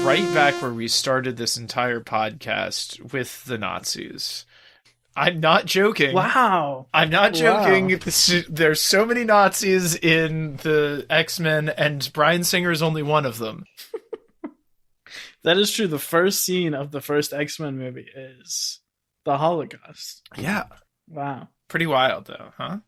right back where we started this entire podcast with the Nazis. I'm not joking. Wow. I'm not joking. Wow. There's so many Nazis in the X-Men, and Bryan Singer is only one of them. That is true. The first scene of the first X-Men movie is the Holocaust. Yeah. Wow. Pretty wild, though, huh?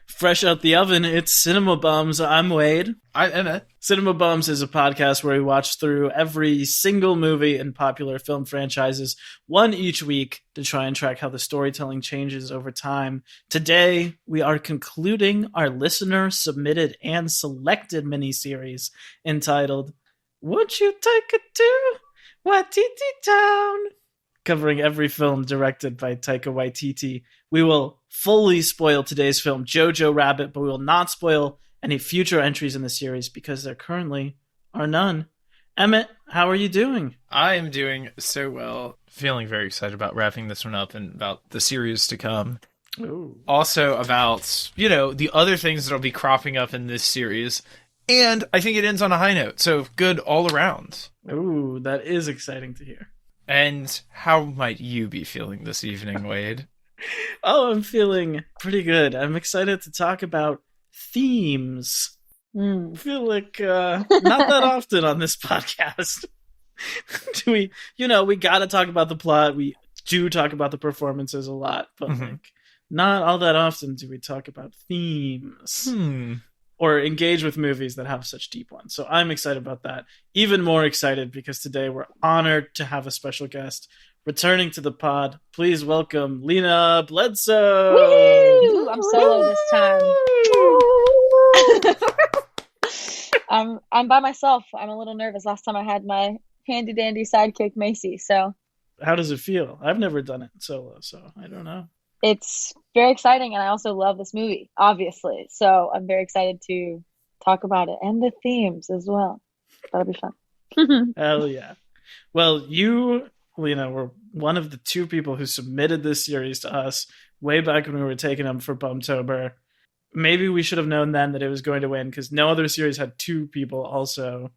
Fresh out the oven, it's Cinema Bums. I'm Wade. I'm Emmett. Cinema Bums is a podcast where we watch through every single movie in popular film franchises, one each week, to try and track how the storytelling changes over time. Today, we are concluding our listener-submitted and selected miniseries entitled Would You Take It to Waititi Town? Covering every film directed by Taika Waititi. We will fully spoil today's film, Jojo Rabbit, but we will not spoil any future entries in the series because there currently are none. Emmett, how are you doing? I am doing so well. Feeling very excited about wrapping this one up and about the series to come. Ooh. Also about, the other things that'll be cropping up in this series. And I think it ends on a high note, so good all around. Ooh, that is exciting to hear. And how might you be feeling this evening, Wade? Oh, I'm feeling pretty good. I'm excited to talk about themes. I feel like not that often on this podcast. We gotta talk about the plot. We do talk about the performances a lot, but not all that often do we talk about themes. Or engage with movies that have such deep ones. So I'm excited about that. Even more excited because today we're honored to have a special guest returning to the pod. Please welcome Lena Bledsoe. Woo! I'm solo this time. I'm by myself. I'm a little nervous. Last time I had my handy dandy sidekick Macy. So how does it feel? I've never done it solo, so I don't know. It's very exciting, and I also love this movie, obviously. So I'm very excited to talk about it and the themes as well. That'll be fun. Hell yeah. Well, you, Lena, were one of the two people who submitted this series to us way back when we were taking them for Bumtober. Maybe we should have known then that it was going to win because no other series had two people also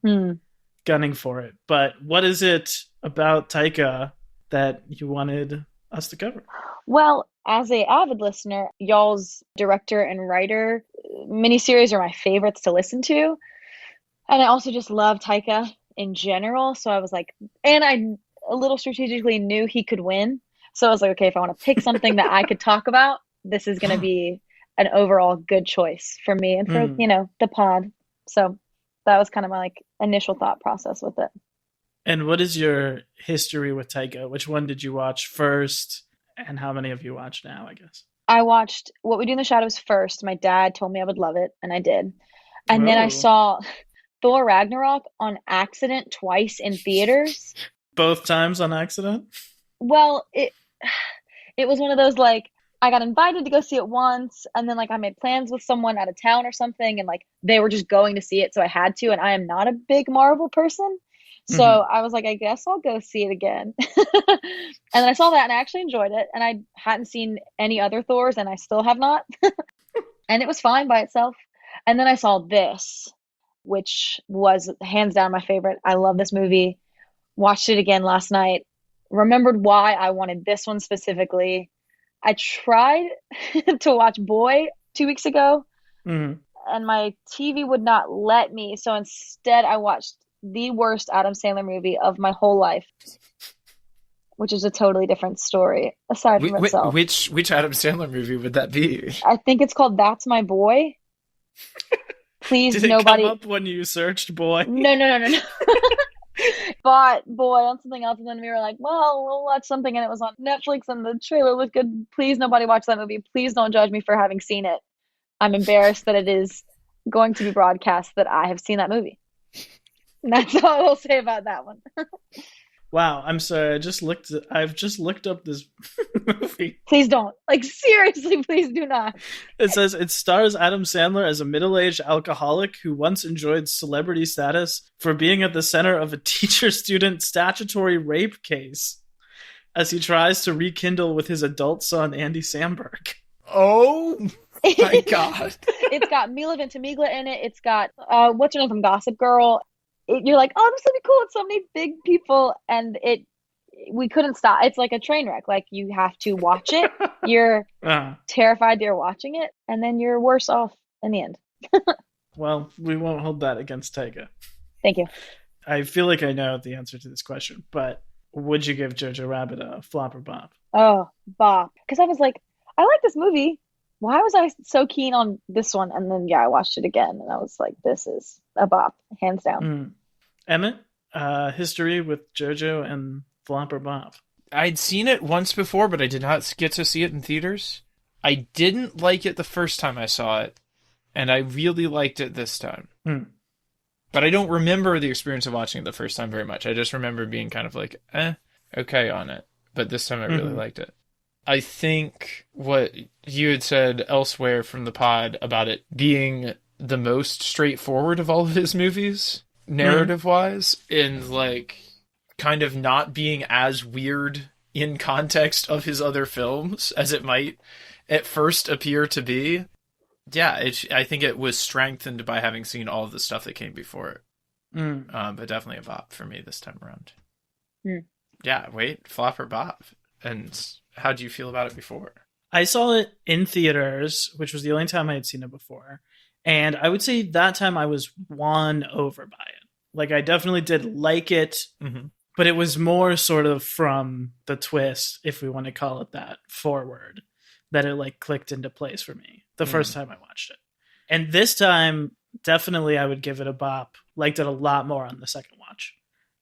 gunning for it. But what is it about Taika that you wanted us to cover? Well, as a avid listener, y'all's director and writer miniseries are my favorites to listen to. And I also just love Taika in general. So I was like, and I a little strategically knew he could win. So I was like, okay, if I want to pick something that I could talk about, this is going to be an overall good choice for me and for, the pod. So that was kind of my initial thought process with it. And what is your history with Taika? Which one did you watch first? And how many have you watched now, I guess? I watched What We Do in the Shadows first. My dad told me I would love it, and I did. And then I saw Thor Ragnarok on accident twice in theaters. Both times on accident? Well, it was one of those, I got invited to go see it once, and then, I made plans with someone out of town or something, and, they were just going to see it, so I had to, and I am not a big Marvel person. So I was like, I guess I'll go see it again. And then I saw that and I actually enjoyed it. And I hadn't seen any other Thors and I still have not. And it was fine by itself. And then I saw this, which was hands down my favorite. I love this movie. Watched it again last night. Remembered why I wanted this one specifically. I tried to watch Boy 2 weeks ago and my TV would not let me. So instead I watched the worst Adam Sandler movie of my whole life, which is a totally different story aside from itself. Which Adam Sandler movie would that be? I think it's called That's My Boy. Please, Did it nobody come up when you searched Boy? No. Bought Boy on something else, and then we were like, well, we'll watch something, and it was on Netflix, and the trailer looked good. Please, nobody watch that movie. Please don't judge me for having seen it. I'm embarrassed that it is going to be broadcast that I have seen that movie. That's all I will say about that one. Wow, I'm sorry. I've just looked up this movie. Please don't. Seriously, please do not. It says it stars Adam Sandler as a middle-aged alcoholic who once enjoyed celebrity status for being at the center of a teacher-student statutory rape case as he tries to rekindle with his adult son, Andy Samberg. Oh my God. It's got Mila Ventimiglia in it. It's got, what's her name from Gossip Girl? you're like, oh, this would be cool. It's so many big people, and we couldn't stop. It's like a train wreck. Like you have to watch it. You're terrified you're watching it, and then you're worse off in the end. Well, we won't hold that against Taika. Thank you. I feel like I know the answer to this question, but would you give Jojo Rabbit a flop or bop? Oh, bop. Because I was like, I like this movie. Why was I so keen on this one? And then, yeah, I watched it again, and I was like, this is a bop, hands down. Emmett, history with Jojo and flop or bop? I'd seen it once before, but I did not get to see it in theaters. I didn't like it the first time I saw it, and I really liked it this time. But I don't remember the experience of watching it the first time very much. I just remember being kind of like, okay on it. But this time I really liked it. I think what you had said elsewhere from the pod about it being the most straightforward of all of his movies, narrative-wise, in like kind of not being as weird in context of his other films as it might at first appear to be. Yeah, I think it was strengthened by having seen all of the stuff that came before it. But definitely a bop for me this time around. Yeah, wait, flop or bop? And how do you feel about it before? I saw it in theaters, which was the only time I had seen it before. And I would say that time I was won over by it. Like, I definitely did like it, but it was more sort of from the twist, if we want to call it that, forward, that it like clicked into place for me the first time I watched it. And this time, definitely I would give it a bop. Liked it a lot more on the second watch.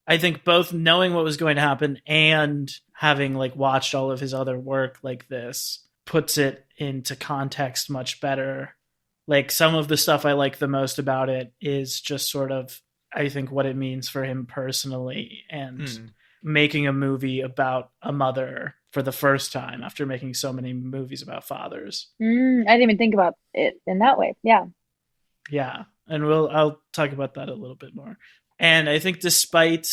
I think both knowing what was going to happen and having like watched all of his other work like this puts it into context much better. Like some of the stuff I like the most about it is just sort of, I think, what it means for him personally and making a movie about a mother for the first time after making so many movies about fathers. I didn't even think about it in that way. Yeah. Yeah. And I'll talk about that a little bit more. And I think despite,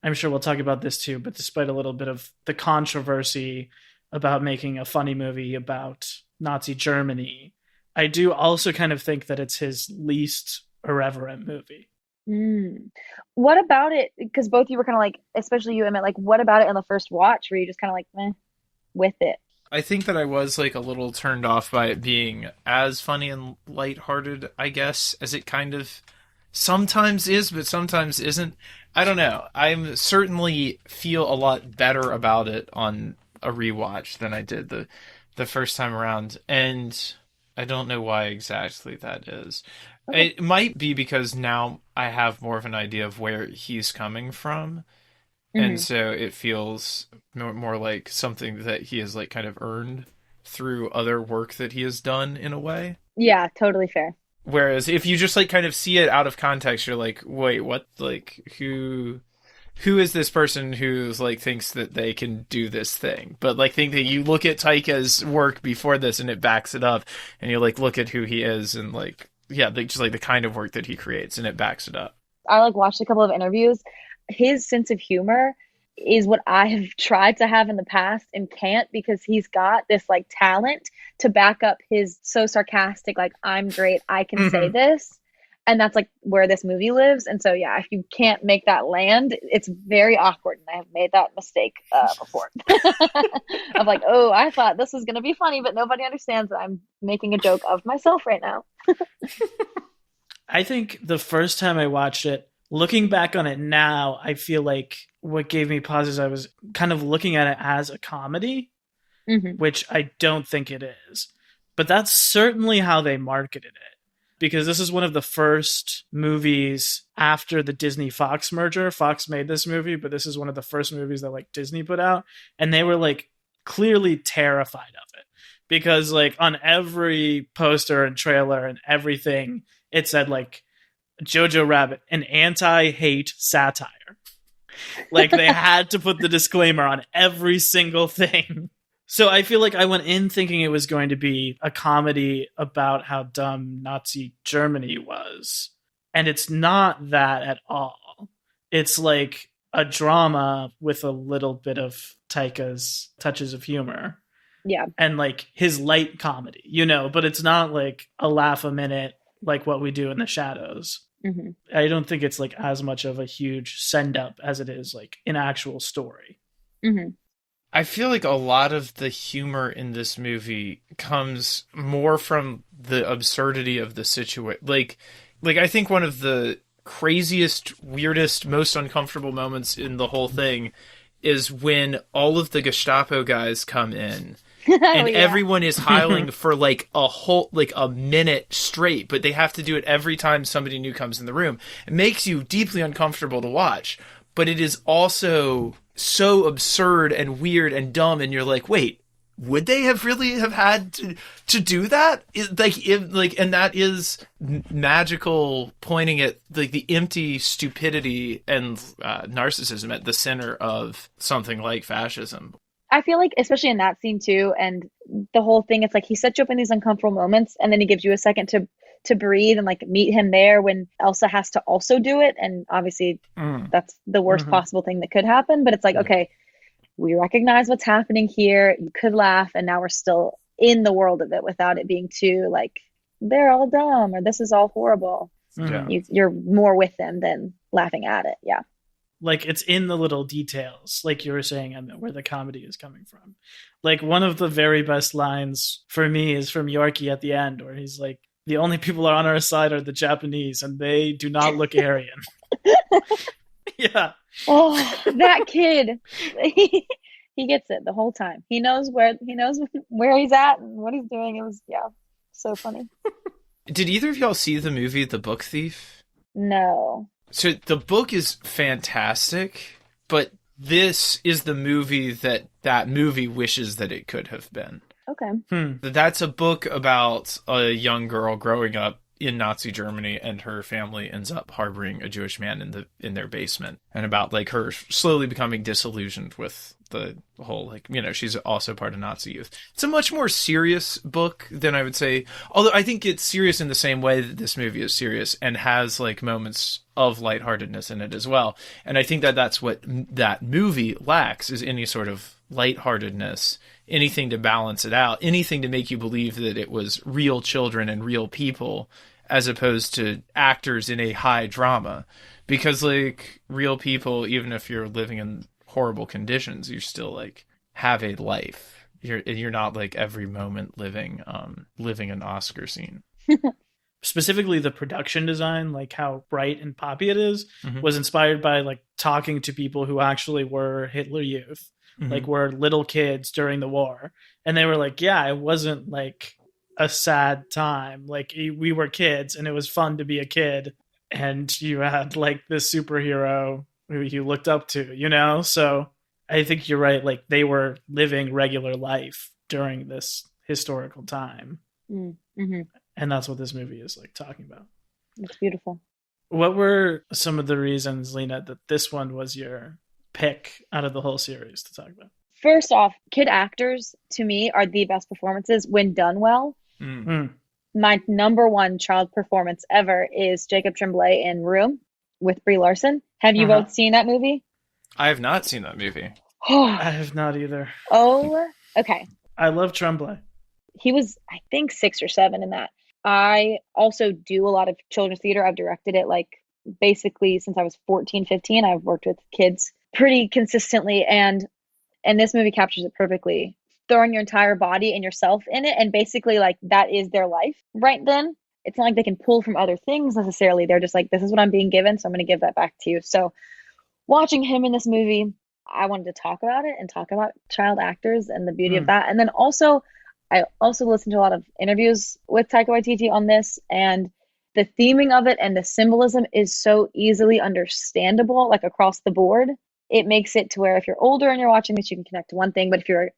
I'm sure we'll talk about this too, but despite a little bit of the controversy about making a funny movie about Nazi Germany, I do also kind of think that it's his least irreverent movie. What about it? Because both you were kind of like, especially you, Emmett, like, what about it in the first watch? Were you just kind of like, meh, with it? I think that I was like a little turned off by it being as funny and lighthearted, I guess, as it kind of sometimes is, but sometimes isn't. I don't know. I certainly feel a lot better about it on a rewatch than I did the first time around, and I don't know why exactly that is. Okay. It might be because now I have more of an idea of where he's coming from, and so it feels more like something that he has like kind of earned through other work that he has done in a way. Yeah, totally fair. Whereas if you just like kind of see it out of context, you're like, wait, what? Like, who is this person who's like thinks that they can do this thing? But like think that you look at Taika's work before this and it backs it up, and you like look at who he is and like, yeah, like just like the kind of work that he creates and it backs it up. I like watched a couple of interviews. His sense of humor is what I have tried to have in the past and can't, because he's got this like talent to back up his so sarcastic, like, I'm great, I can say this. And that's like where this movie lives. And so, yeah, if you can't make that land, it's very awkward. And I have made that mistake before. I'm like, oh, I thought this was going to be funny, but nobody understands that I'm making a joke of myself right now. I think the first time I watched it, looking back on it now, I feel like what gave me pause is I was kind of looking at it as a comedy, which I don't think it is. But that's certainly how they marketed it. Because this is one of the first movies after the Disney-Fox merger. Fox made this movie, but this is one of the first movies that like Disney put out. And they were like clearly terrified of it. Because like on every poster and trailer and everything, it said like, Jojo Rabbit, an anti-hate satire. Like they had to put the disclaimer on every single thing. So I feel like I went in thinking it was going to be a comedy about how dumb Nazi Germany was. And it's not that at all. It's like a drama with a little bit of Taika's touches of humor. Yeah. And like his light comedy, you know, but it's not like a laugh a minute like what we do in the shadows. I don't think it's like as much of a huge send up as it is like an actual story. I feel like a lot of the humor in this movie comes more from the absurdity of the situation. Like I think one of the craziest, weirdest, most uncomfortable moments in the whole thing is when all of the Gestapo guys come in and everyone is howling for like a minute straight, but they have to do it every time somebody new comes in the room. It makes you deeply uncomfortable to watch, but it is also so absurd and weird and dumb, and you're like, wait, would they have really have had to do that? And that is magical, pointing at like the empty stupidity and narcissism at the center of something like fascism. I feel like, especially in that scene too, and the whole thing, it's like he sets you up in these uncomfortable moments, and then he gives you a second to breathe and like meet him there when Elsa has to also do it, and obviously that's the worst possible thing that could happen. But it's like, okay, we recognize what's happening here. You could laugh, and now we're still in the world of it without it being too like they're all dumb or this is all horrible. You're more with them than laughing at it. Yeah. Like it's in the little details, like you were saying, Emma, where the comedy is coming from. Like one of the very best lines for me is from Yorkie at the end, where he's like, the only people on our side are the Japanese, and they do not look Aryan. Yeah. Oh, that kid. He gets it the whole time. He knows where he's at and what he's doing. It was so funny. Did either of y'all see the movie The Book Thief? No. So the book is fantastic, but this is the movie that movie wishes that it could have been. Okay. That's a book about a young girl growing up in Nazi Germany, and her family ends up harboring a Jewish man in their basement, and about like her slowly becoming disillusioned with the whole, like, you know, she's also part of Nazi youth. It's a much more serious book than I would say, although I think it's serious in the same way that this movie is serious and has like moments of lightheartedness in it as well. And I think that's what that movie lacks, is any sort of lightheartedness, anything to balance it out, anything to make you believe that it was real children and real people as opposed to actors in a high drama. Because like real people, even if you're living in horrible conditions, you still like have a life. You're not like every moment living an Oscar scene. Specifically the production design, like how bright and poppy it is, was inspired by like talking to people who actually were Hitler Youth, like were little kids during the war. And they were like, yeah, it wasn't like a sad time. Like we were kids and it was fun to be a kid. And you had like this superhero who you looked up to, you know? So I think you're right. Like they were living regular life during this historical time. And that's what this movie is like talking about. It's beautiful. What were some of the reasons, Lena, that this one was your pick out of the whole series to talk about? First off, kid actors to me are the best performances when done well. My number one child performance ever is Jacob Tremblay in Room with Brie Larson. Have you both seen that movie? I have not seen that movie. I have not either. Oh, okay. I love Tremblay. He was, I think, 6 or 7 in that. I also do a lot of children's theater. I've directed it like basically since I was 14, 15. I've worked with kids pretty consistently, and this movie captures it perfectly. Throwing your entire body and yourself in it, and basically like that is their life right then. It's not like they can pull from other things necessarily. They're just like, this is what I'm being given, so I'm going to give that back to you. So watching him in this movie, I wanted to talk about it and talk about child actors and the beauty of that. And then also, I also listened to a lot of interviews with Taika Waititi on this, and the theming of it and the symbolism is so easily understandable, like across the board. It makes it to where if you're older and you're watching this, you can connect to one thing. But if you're,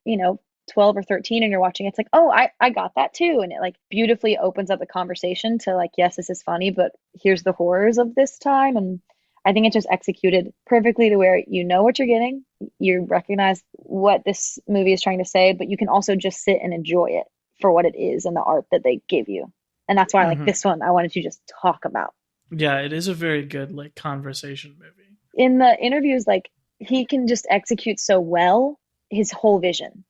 12 or 13 and you're watching, it's like, oh, I got that too. And it like beautifully opens up the conversation to like, yes, this is funny, but here's the horrors of this time. And I think it just executed perfectly to where you know what you're getting. You recognize what this movie is trying to say, but you can also just sit and enjoy it for what it is and the art that they give you. And that's why like this one, I wanted to just talk about. Yeah, it is a very good like conversation movie. In the interviews, like he can just execute so well his whole vision.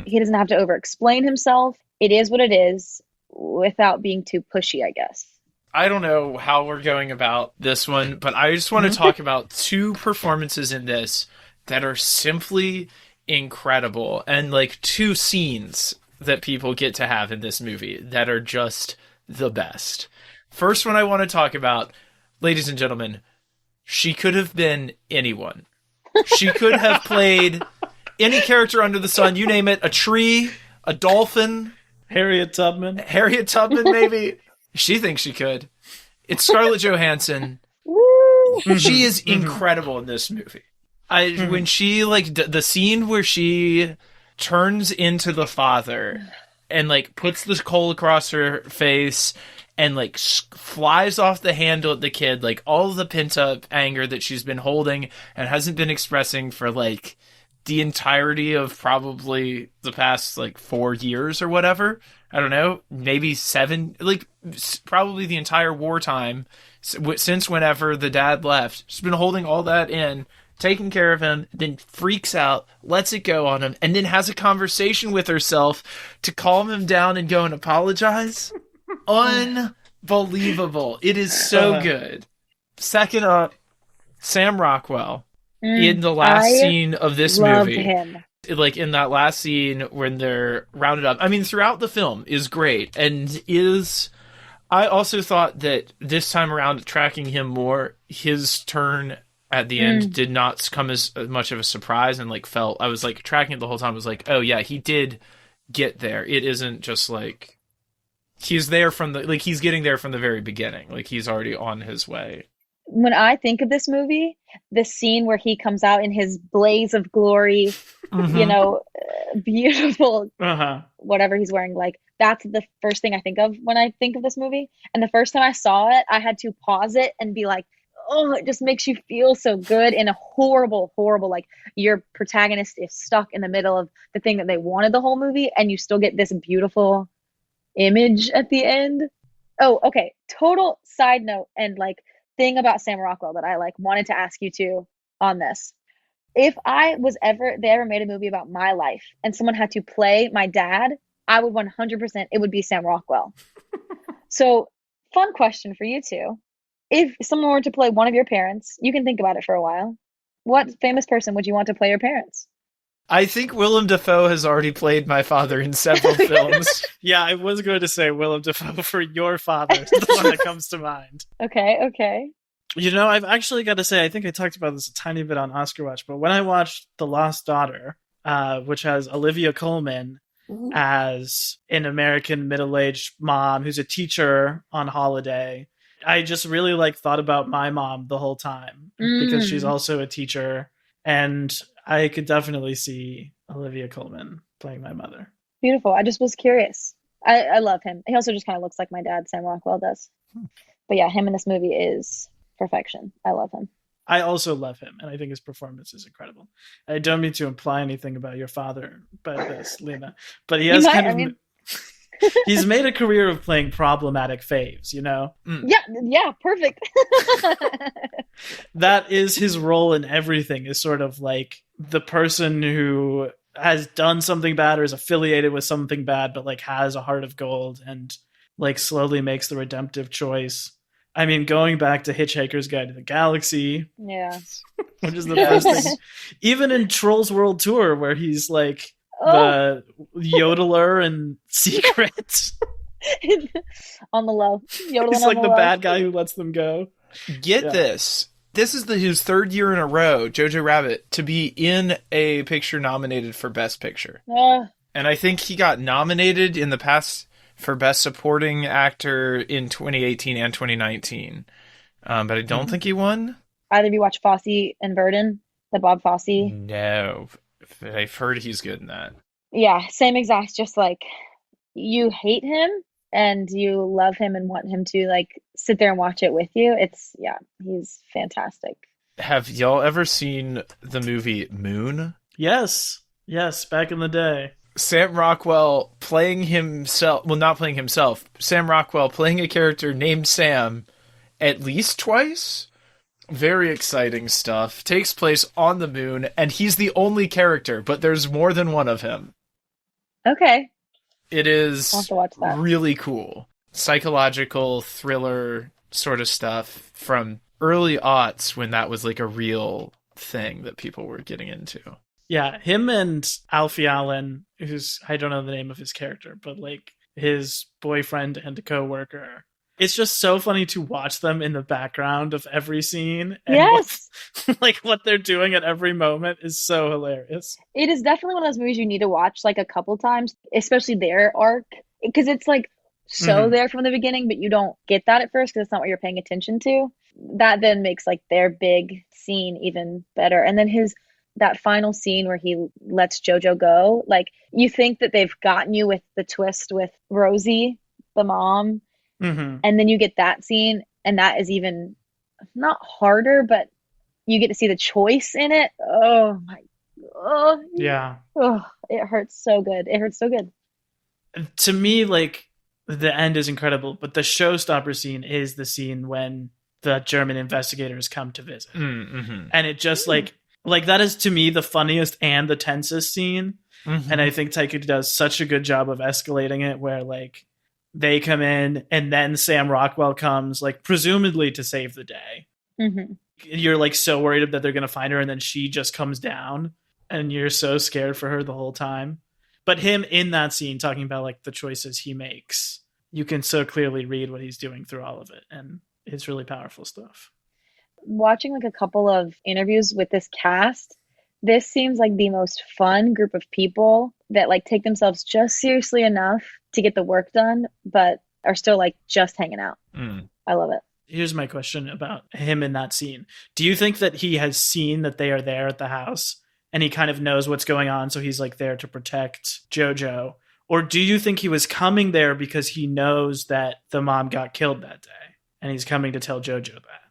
He doesn't have to over explain himself. It is what it is without being too pushy, I guess. I don't know how we're going about this one, but I just want to talk about two performances in this that are simply incredible, and like two scenes that people get to have in this movie that are just the best. First one I want to talk about, ladies and gentlemen, she could have been anyone. She could have played any character under the sun, you name it, a tree, a dolphin. Harriet Tubman, maybe. She thinks she could. It's Scarlett Johansson. She is incredible in this movie. When she, like, the scene where she turns into the father and, like, puts the coal across her face and, like, flies off the handle at the kid, like, all of the pent-up anger that she's been holding and hasn't been expressing for, like, the entirety of probably the past, like, 4 years or whatever. I don't know, maybe 7, like, probably the entire wartime since whenever the dad left. She's been holding all that in, taking care of him, then freaks out, lets it go on him, and then has a conversation with herself to calm him down and go and apologize. Unbelievable. It is so good. Second up, Sam Rockwell in the last scene of this movie. Him. Like, in that last scene when they're rounded up. I mean, throughout the film is great, and is... I also thought that this time around, tracking him more, his turn at the end did not come as much of a surprise, and, like, I was, like, tracking it the whole time. I was like, oh, yeah, he did get there. It isn't just, like... He's there he's getting there from the very beginning. Like, he's already on his way. When I think of this movie, the scene where he comes out in his blaze of glory, you know, beautiful, whatever he's wearing, like, that's the first thing I think of when I think of this movie. And the first time I saw it, I had to pause it and be like, oh, it just makes you feel so good in a horrible, like, your protagonist is stuck in the middle of the thing that they wanted the whole movie, and you still get this beautiful image at the end. Oh, okay. Total side note and, like, thing about Sam Rockwell that I, like, wanted to ask you too on this. If they ever made a movie about my life and someone had to play my dad, I would 100%, it would be Sam Rockwell. So, fun question for you two. If someone were to play one of your parents, you can think about it for a while. What famous person would you want to play your parents? I think Willem Dafoe has already played my father in several films. Yeah, I was going to say Willem Dafoe for your father, the one that comes to mind. Okay. You know, I've actually got to say, I think I talked about this a tiny bit on Oscar Watch, but when I watched The Lost Daughter, which has Olivia Colman as an American middle-aged mom who's a teacher on holiday, I just really, like, thought about my mom the whole time because she's also a teacher, and I could definitely see Olivia Colman playing my mother. Beautiful. I just was curious. I love him. He also just kind of looks like my dad, Sam Rockwell does. But yeah, him in this movie is perfection. I love him. I also love him, and I think his performance is incredible. I don't mean to imply anything about your father by this, Lena, but he has he's made a career of playing problematic faves, you know? Yeah, perfect. That is his role in everything, is sort of like the person who has done something bad or is affiliated with something bad, but, like, has a heart of gold and, like, slowly makes the redemptive choice. I mean, going back to Hitchhiker's Guide to the Galaxy, which is the first thing. Even in Trolls World Tour, where he's, like, the yodeler and Secret. On the low. Yodeling. He's like the bad guy who lets them go. Get this. This is his third year in a row, Jojo Rabbit, to be in a picture nominated for Best Picture. And I think he got nominated in the past for Best Supporting Actor in 2018 and 2019. But I don't think he won. Either of you watch Fosse and Verdon, the Bob Fosse? No. I've heard he's good in that. Yeah, same exact. Just, like, you hate him and you love him and want him to, like, sit there and watch it with you. He's fantastic. Have y'all ever seen the movie Moon? Yes, back in the day. Sam Rockwell playing himself, well, not playing himself, Sam Rockwell playing a character named Sam at least twice. Very exciting stuff. Takes place on the moon, and he's the only character, but there's more than one of him. Okay. It is I'll have to watch that. Really cool. psychological thriller sort of stuff from early aughts when that was like a real thing that people were getting into. Yeah, him and Alfie Allen, who's, I don't know the name of his character, but like his boyfriend and co-worker. It's just so funny to watch them in the background of every scene. And yes. what they're doing at every moment is so hilarious. It is definitely one of those movies you need to watch like a couple times, especially their arc, because it's like so there from the beginning, but you don't get that at first because it's not what you're paying attention to. That then makes like their big scene even better. And then that final scene where he lets Jojo go, like you think that they've gotten you with the twist with Rosie, the mom, and then you get that scene, and that is even not harder, but you get to see the choice in it. Oh my, yeah, it hurts so good. It hurts so good. To me, like the end is incredible, but the showstopper scene is the scene when the German investigators come to visit, and it just like that is to me the funniest and the tensest scene. And I think Taika does such a good job of escalating it, where like they come in and then Sam Rockwell comes, like presumably to save the day. You're like so worried that they're going to find her, and then she just comes down and you're so scared for her the whole time. But him in that scene talking about like the choices he makes, you can so clearly read what he's doing through all of it. And it's really powerful stuff. Watching like a couple of interviews with this cast, this seems like the most fun group of people that like take themselves just seriously enough to get the work done, but are still like just hanging out. I love it. Here's my question about him in that scene. Do you think that he has seen that they are there at the house and he kind of knows what's going on, so he's like there to protect Jojo? Or do you think he was coming there because he knows that the mom got killed that day and he's coming to tell Jojo that?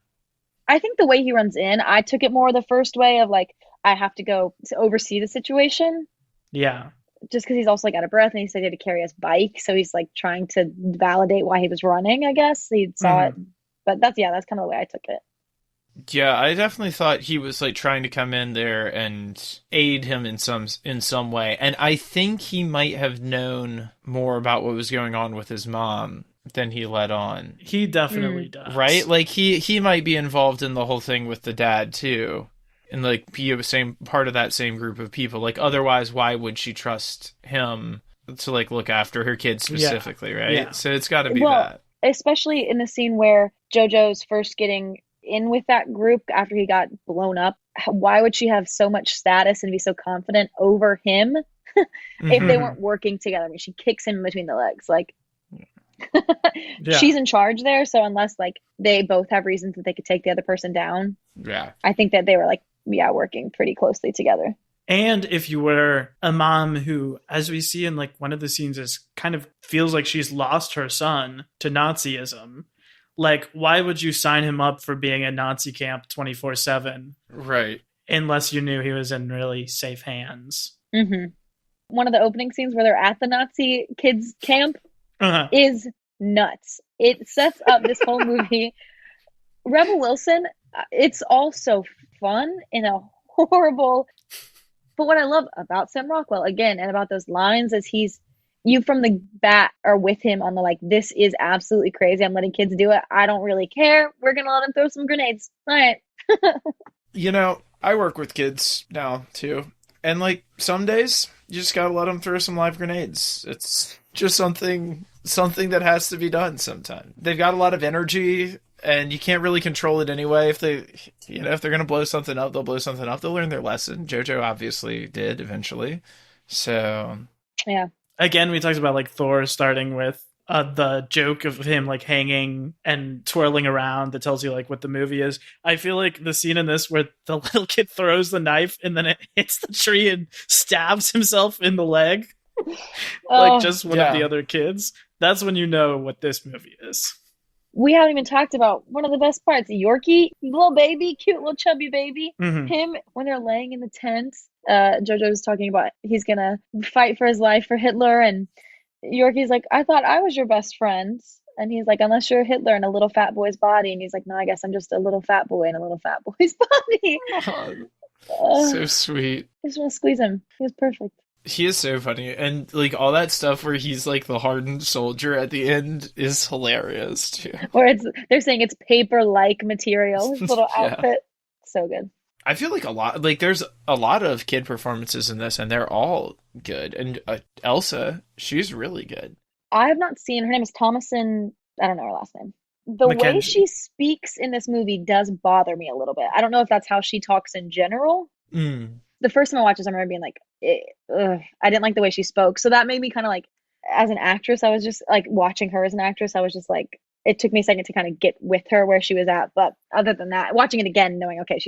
I think the way he runs in, I took it more the first way of like, I have to go to oversee the situation. Yeah. Just because he's also like out of breath, and he said he had to carry his bike, so he's like trying to validate why he was running, I guess. He saw it. But that's kind of the way I took it. Yeah, I definitely thought he was like trying to come in there and aid him in some way. And I think he might have known more about what was going on with his mom than he let on. He definitely does. Right? Like he might be involved in the whole thing with the dad too. And like be a same part of that same group of people. Like otherwise why would she trust him to like look after her kids specifically, right? Yeah. So it's got to be that. Especially in the scene where Jojo's first getting in with that group after he got blown up. Why would she have so much status and be so confident over him if they weren't working together? I mean, she kicks him between the legs. Like, she's in charge there. So unless like they both have reasons that they could take the other person down, I think that they were like, working pretty closely together. And if you were a mom who, as we see in like one of the scenes, is kind of feels like she's lost her son to Nazism, like why would you sign him up for being at Nazi camp 24/7? Right. Unless you knew he was in really safe hands. One of the opening scenes where they're at the Nazi kids camp is nuts. It sets up this whole movie. Rebel Wilson, it's all so fun in a horrible. But what I love about Sam Rockwell, again, and about those lines is you from the bat are with him on the like, this is absolutely crazy. I'm letting kids do it. I don't really care. We're going to let them throw some grenades. All right. You know, I work with kids now too. And like some days you just got to let them throw some live grenades. It's just something that has to be done sometime. They've got a lot of energy. And you can't really control it anyway. If they're going to blow something up, they'll blow something up. They'll learn their lesson. Jojo obviously did eventually. So, yeah. Again, we talked about like Thor starting with the joke of him like hanging and twirling around that tells you like what the movie is. I feel like the scene in this where the little kid throws the knife and then it hits the tree and stabs himself in the leg, like just one of the other kids. That's when you know what this movie is. We haven't even talked about one of the best parts. Yorkie, little baby, cute little chubby baby. Him, when they're laying in the tent, Jojo was talking about he's going to fight for his life for Hitler. And Yorkie's like, I thought I was your best friend. And he's like, unless you're Hitler in a little fat boy's body. And he's like, no, I guess I'm just a little fat boy in a little fat boy's body. So sweet. I just want to squeeze him. He was perfect. He is so funny, and like all that stuff where he's like the hardened soldier at the end is hilarious too. Or they're saying it's paper-like material. His little Yeah. outfit, so good. I feel like there's a lot of kid performances in this, and they're all good. And Elsa, she's really good. I have not seen her name is Thomason. I don't know her last name. The way Mackenzie. she speaks in this movie does bother me a little bit. I don't know if that's how she talks in general. The first time I watched this, I remember being like, I didn't like the way she spoke. So that made me kind of like, as an actress, I was just like watching her as an actress. I was just like, it took me a second to kind of get with her where she was at. But other than that, watching it again, knowing, okay,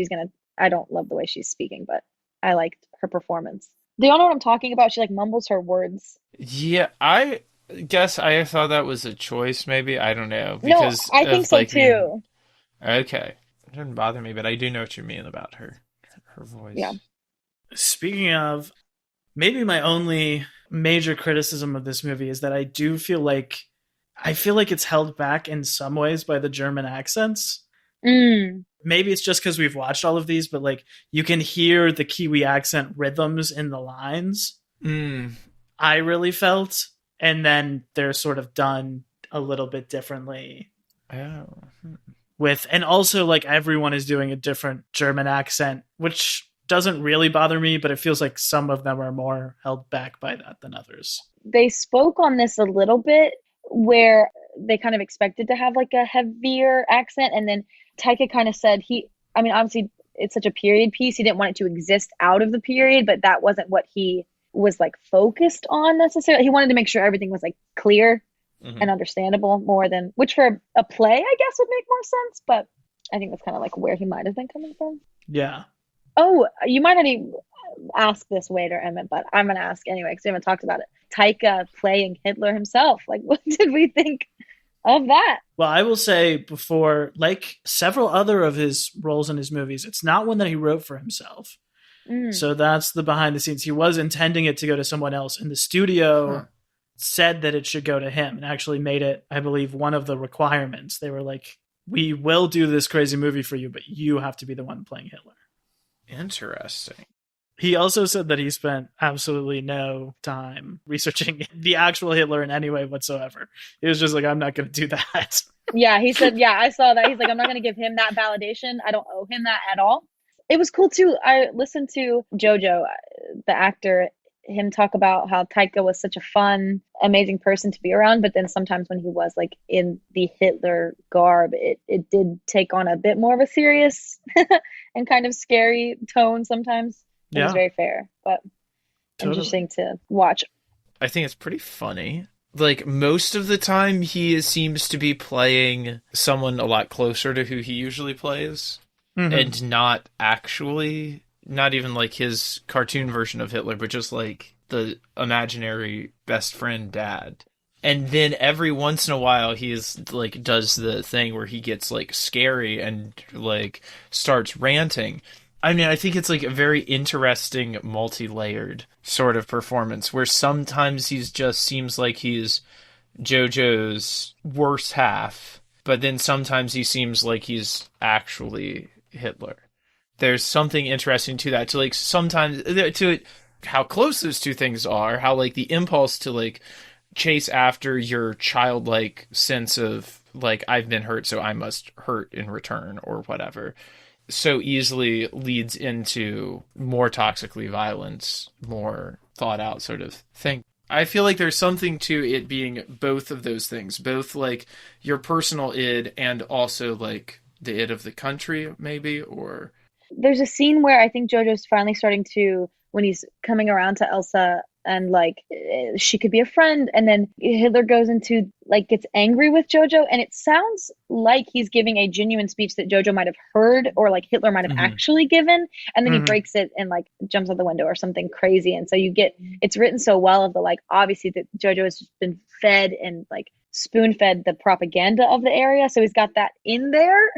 I don't love the way she's speaking, but I liked her performance. Do y'all know what I'm talking about? She like mumbles her words. Yeah, I guess I thought that was a choice, maybe. I don't know. Because no, I think so too. Okay. It doesn't bother me, but I do know what you mean about her voice. Yeah. Speaking of, maybe my only major criticism of this movie is that I feel like it's held back in some ways by the German accents. Maybe it's just because we've watched all of these, but like you can hear the Kiwi accent rhythms in the lines. I really felt, and then they're sort of done a little bit differently. Oh. And also like everyone is doing a different German accent, which doesn't really bother me, but it feels like some of them are more held back by that than others. They spoke on this a little bit where they kind of expected to have like a heavier accent, and then Taika kind of said obviously it's such a period piece, he didn't want it to exist out of the period, but that wasn't what he was like focused on necessarily. He wanted to make sure everything was like clear and understandable more than, which for a play I guess would make more sense, but I think that's kind of like where he might have been coming from. Yeah. Oh, you might not even ask this, Wade or Emmett, but I'm going to ask anyway because we haven't talked about it. Taika playing Hitler himself. Like, what did we think of that? Well, I will say before, like several other of his roles in his movies, it's not one that he wrote for himself. So that's the behind the scenes. He was intending it to go to someone else, and the studio said that it should go to him and actually made it, I believe, one of the requirements. They were like, we will do this crazy movie for you, but you have to be the one playing Hitler. Interesting. He also said that he spent absolutely no time researching the actual Hitler in any way whatsoever. He was just like, I'm not going to do that. Yeah, he said, yeah, I saw that. He's like, I'm not going to give him that validation. I don't owe him that at all. It was cool too. I listened to Jojo, the actor, him talk about how Taika was such a fun, amazing person to be around. But then sometimes when he was like in the Hitler garb, it did take on a bit more of a serious and kind of scary tone sometimes. It was very fair, but interesting to watch. I think it's pretty funny. Like most of the time he seems to be playing someone a lot closer to who he usually plays. And not even like his cartoon version of Hitler, but just like the imaginary best friend dad. And then every once in a while he does the thing where he gets like scary and like starts ranting. I mean, I think it's like a very interesting multi-layered sort of performance where sometimes he's just seems like he's Jojo's worse half, but then sometimes he seems like he's actually Hitler. There's something interesting to that, to like sometimes to how close those two things are, how like the impulse to like chase after your childlike sense of like I've been hurt so I must hurt in return or whatever so easily leads into more toxically violent, more thought out sort of thing. I feel like there's something to it being both of those things, both like your personal id and also like the id of the country, maybe. Or there's a scene where I think Jojo's finally starting to, when he's coming around to Elsa and like she could be a friend, and then Hitler goes into like gets angry with Jojo, and it sounds like he's giving a genuine speech that Jojo might have heard or like Hitler might have actually given, and then he breaks it and like jumps out the window or something crazy. And so you get, it's written so well of the like obviously that Jojo has been fed and like spoon-fed the propaganda of the area, so he's got that in there.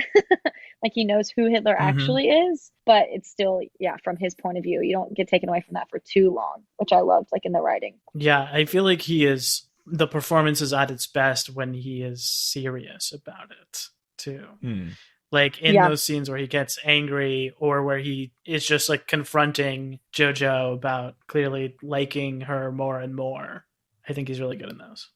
Like he knows who Hitler actually is, but it's still, yeah, from his point of view, you don't get taken away from that for too long, which I loved, like in the writing. Yeah, I feel like the performance is at its best when he is serious about it too. Like in those scenes where he gets angry or where he is just like confronting Jojo about clearly liking her more and more. I think he's really good in those.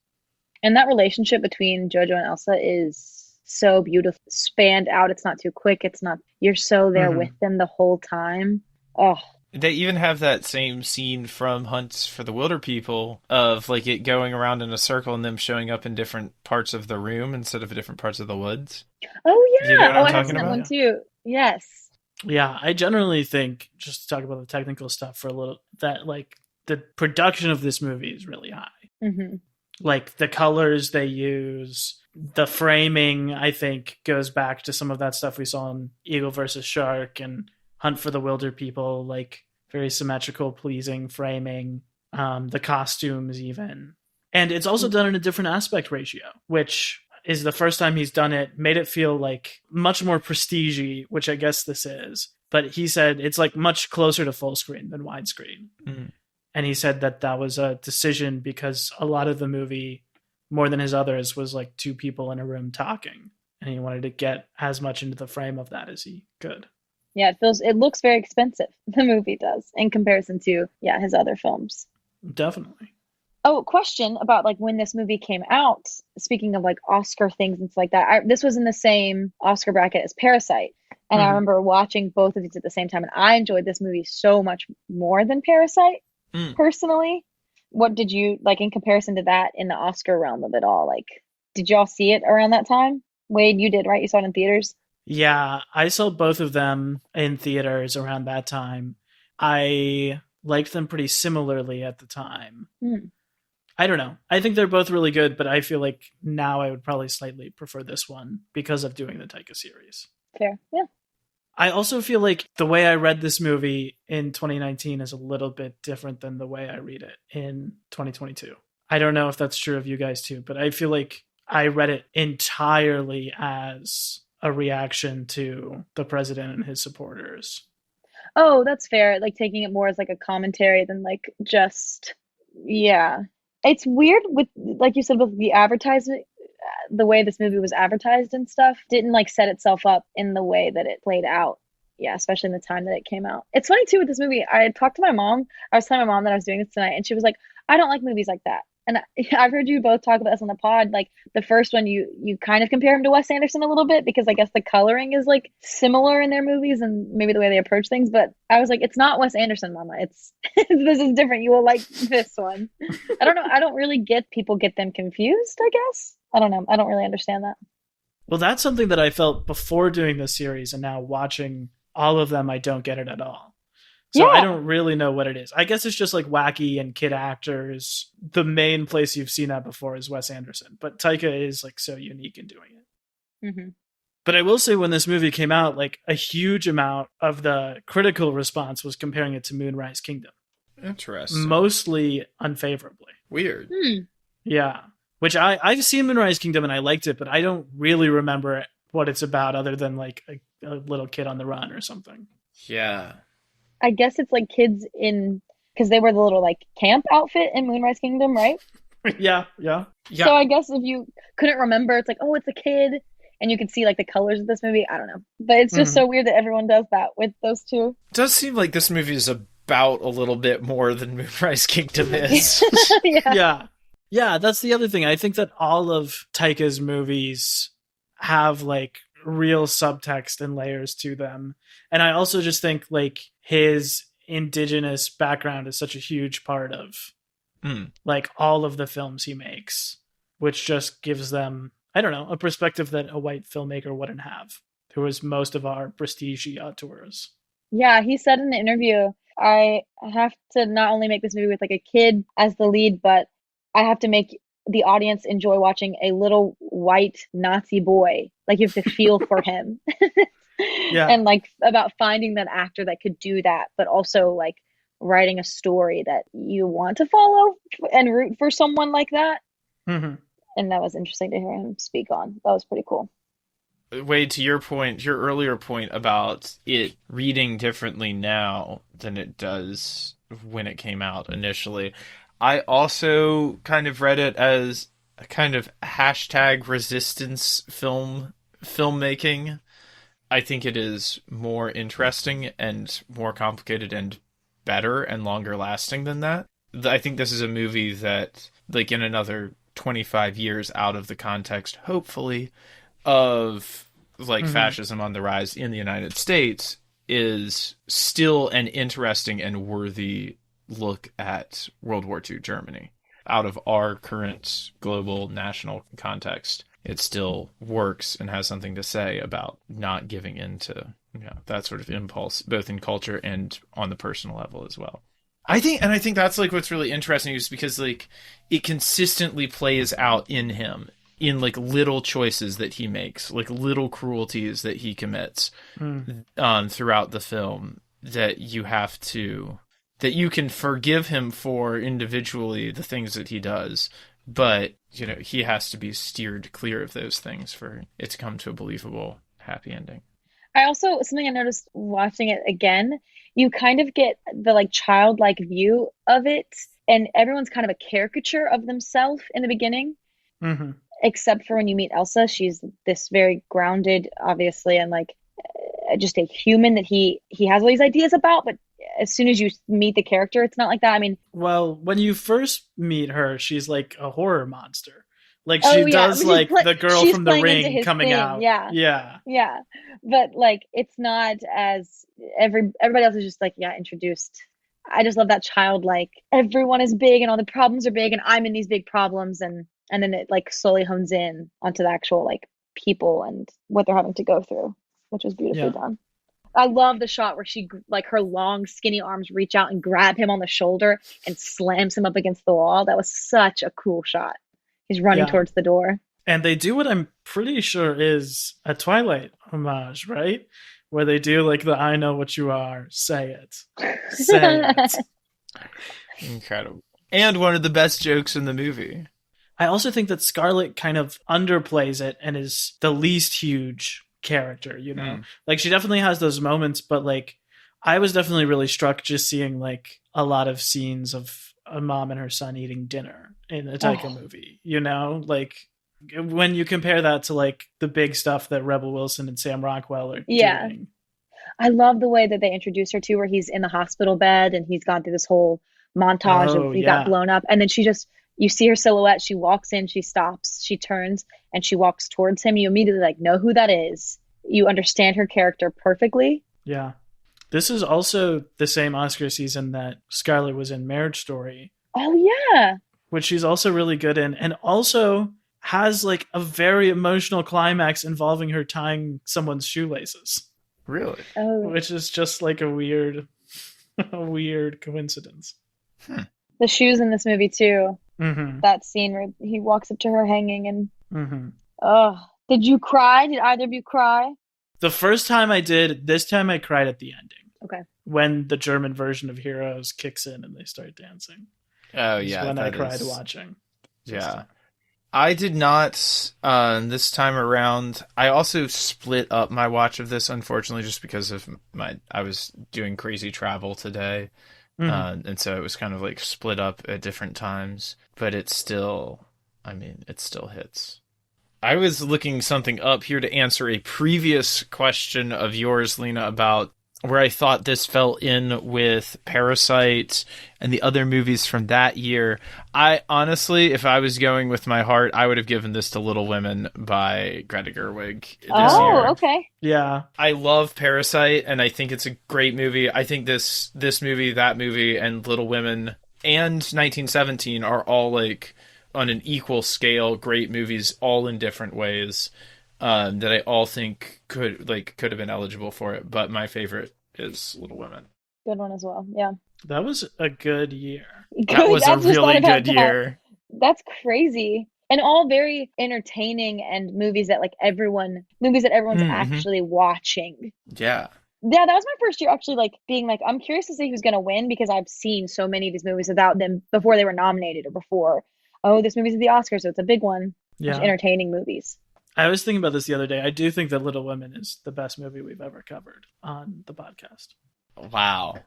And that relationship between Jojo and Elsa is so beautiful, spanned out. It's not too quick. It's not, you're so there with them the whole time. Oh, they even have that same scene from Hunts for the Wilder People of like it going around in a circle and them showing up in different parts of the room instead of different parts of the woods. Oh yeah. You know what I'm I have talking seen that about? one too. Yes. Yeah, I generally think, just to talk about the technical stuff for a little, that like the production of this movie is really high. Mm-hmm. Like the colors they use, the framing, I think, goes back to some of that stuff we saw in Eagle versus Shark and Hunt for the Wilder People, like very symmetrical, pleasing framing, the costumes even. And it's also done in a different aspect ratio, which is the first time he's done it, made it feel like much more prestige-y, which I guess this is. But he said it's like much closer to full screen than widescreen. Mm-hmm. And he said that that was a decision because a lot of the movie, more than his others, was like two people in a room talking. And he wanted to get as much into the frame of that as he could. Yeah, it looks very expensive. The movie does in comparison to his other films. Definitely. Oh, question about like when this movie came out. Speaking of like Oscar things and stuff like that, this was in the same Oscar bracket as Parasite, and I remember watching both of these at the same time, and I enjoyed this movie so much more than Parasite personally. What did you like in comparison to that in the Oscar realm of it all? Like, did y'all see it around that time? Wade, you did, right? You saw it in theaters? Yeah, I saw both of them in theaters around that time. I liked them pretty similarly at the time. I don't know. I think they're both really good, but I feel like now I would probably slightly prefer this one because of doing the Taika series. Fair, yeah. I also feel like the way I read this movie in 2019 is a little bit different than the way I read it in 2022. I don't know if that's true of you guys too, but I feel like I read it entirely as a reaction to the president and his supporters. Oh, that's fair. Like taking it more as like a commentary than like just, yeah. It's weird with, like you said, with the advertisement, the way this movie was advertised and stuff didn't like set itself up in the way that it played out. Yeah, especially in the time that it came out. It's funny too with this movie. I talked to my mom. I was telling my mom that I was doing this tonight, and she was like, I don't like movies like that. And I've heard you both talk about this on the pod. Like the first one, you kind of compare him to Wes Anderson a little bit because I guess the coloring is like similar in their movies and maybe the way they approach things. But I was like, it's not Wes Anderson, Mama. It's this is different. You will like this one. I don't know. I don't really get people get them confused, I guess. I don't know. I don't really understand that. Well, that's something that I felt before doing this series, and now watching all of them, I don't get it at all. So I don't really know what it is. I guess it's just like wacky and kid actors. The main place you've seen that before is Wes Anderson, but Taika is like so unique in doing it. Mm-hmm. But I will say when this movie came out, like a huge amount of the critical response was comparing it to Moonrise Kingdom. Interesting. Mostly unfavorably. Weird. Yeah. Which I've seen Moonrise Kingdom and I liked it, but I don't really remember what it's about other than like a little kid on the run or something. Yeah. I guess it's like kids in, because they wear the little like camp outfit in Moonrise Kingdom, right? Yeah. So I guess if you couldn't remember, it's like, oh, it's a kid, and you can see like the colors of this movie. I don't know, but it's just so weird that everyone does that with those two. It does seem like this movie is about a little bit more than Moonrise Kingdom is. Yeah, that's the other thing. I think that all of Taika's movies have like real subtext and layers to them. And I also just think like his indigenous background is such a huge part of like all of the films he makes, which just gives them, I don't know, a perspective that a white filmmaker wouldn't have, who is most of our prestige auteurs. Yeah, he said in the interview, I have to not only make this movie with like a kid as the lead, but I have to make the audience enjoy watching a little white Nazi boy. Like you have to feel for him. And like about finding that actor that could do that, but also like writing a story that you want to follow and root for someone like that. And that was interesting to hear him speak on. That was pretty cool. Wade, to your point, your earlier point about it reading differently now than it does when it came out initially, I also kind of read it as a kind of hashtag resistance filmmaking, I think it is more interesting and more complicated and better and longer lasting than that. I think this is a movie that, like, in another 25 years out of the context, hopefully, of like fascism on the rise in the United States, is still an interesting and worthy look at World War II Germany. Out of our current global national context, it still works and has something to say about not giving in to, you know, that sort of impulse, both in culture and on the personal level as well. I think that's like what's really interesting, is because like it consistently plays out in him in like little choices that he makes, like little cruelties that he commits throughout the film, that you can forgive him for individually, the things that he does, but you know, he has to be steered clear of those things for it to come to a believable happy ending. Something I noticed watching it again, you kind of get the like childlike view of it, and everyone's kind of a caricature of themselves in the beginning. Except for when you meet Elsa. She's this very grounded, obviously, and like just a human that he has all these ideas about, but as soon as you meet the character, it's not like that. I mean, well, when you first meet her, she's like a horror monster. Like she does like the girl from The Ring coming out. Yeah. But like, it's not as everybody else is just like, introduced. I just love that childlike, everyone is big and all the problems are big and I'm in these big problems, and then it like slowly hones in onto the actual like people and what they're having to go through, which was beautifully done. I love the shot where she, like, her long skinny arms reach out and grab him on the shoulder and slams him up against the wall. That was such a cool shot. He's running towards the door. And they do what I'm pretty sure is a Twilight homage, right? Where they do like the I know what you are, say it. Say it. Incredible. And one of the best jokes in the movie. I also think that Scarlett kind of underplays it and is the least huge character, you know? Like, she definitely has those moments, but like, I was definitely really struck just seeing like a lot of scenes of a mom and her son eating dinner in a Taika movie, you know? Like, when you compare that to like the big stuff that Rebel Wilson and Sam Rockwell are doing. I love the way that they introduce her to, where he's in the hospital bed and he's gone through this whole montage of he got blown up, and then you see her silhouette, she walks in, she stops, she turns, and she walks towards him. You immediately like know who that is. You understand her character perfectly. Yeah. This is also the same Oscar season that Scarlett was in Marriage Story. Oh yeah. Which she's also really good in, and also has like a very emotional climax involving her tying someone's shoelaces. Really? Oh. Which is just like a weird coincidence. The shoes in this movie too. That scene where he walks up to her hanging and did you cry? Did either of you cry? The first time I did. This time I cried at the ending. Okay. When the German version of Heroes kicks in and they start dancing. Oh yeah. When I cried watching. Yeah. I did not this time around. I also split up my watch of this, unfortunately, just because of I was doing crazy travel today. And so it was kind of like split up at different times, but it still hits. I was looking something up here to answer a previous question of yours, Lena, about where I thought this fell in with Parasite and the other movies from that year. I honestly, if I was going with my heart, I would have given this to Little Women by Greta Gerwig this year. Oh, okay. Yeah. I love Parasite, and I think it's a great movie. I think this movie, that movie, and Little Women and 1917 are all like on an equal scale great movies, all in different ways. That I all think could have been eligible for it, but my favorite is Little Women. Good one as well, yeah. That was a good year. That was a really good year. That's crazy. And all very entertaining, and movies that everyone's actually watching. Yeah. Yeah, that was my first year actually being like, I'm curious to see who's going to win, because I've seen so many of these movies without them before they were nominated, or before, this movie's at the Oscars, so it's a big one. Yeah. Just entertaining movies. I was thinking about this the other day. I do think that Little Women is the best movie we've ever covered on the podcast. Wow.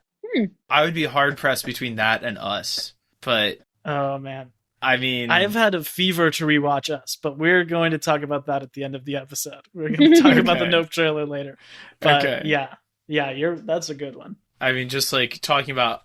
I would be hard pressed between that and Us, but oh man, I mean, I've had a fever to rewatch Us, but we're going to talk about that at the end of the episode. We're going to talk about the Nope trailer later. But yeah, that's a good one. I mean, just like talking about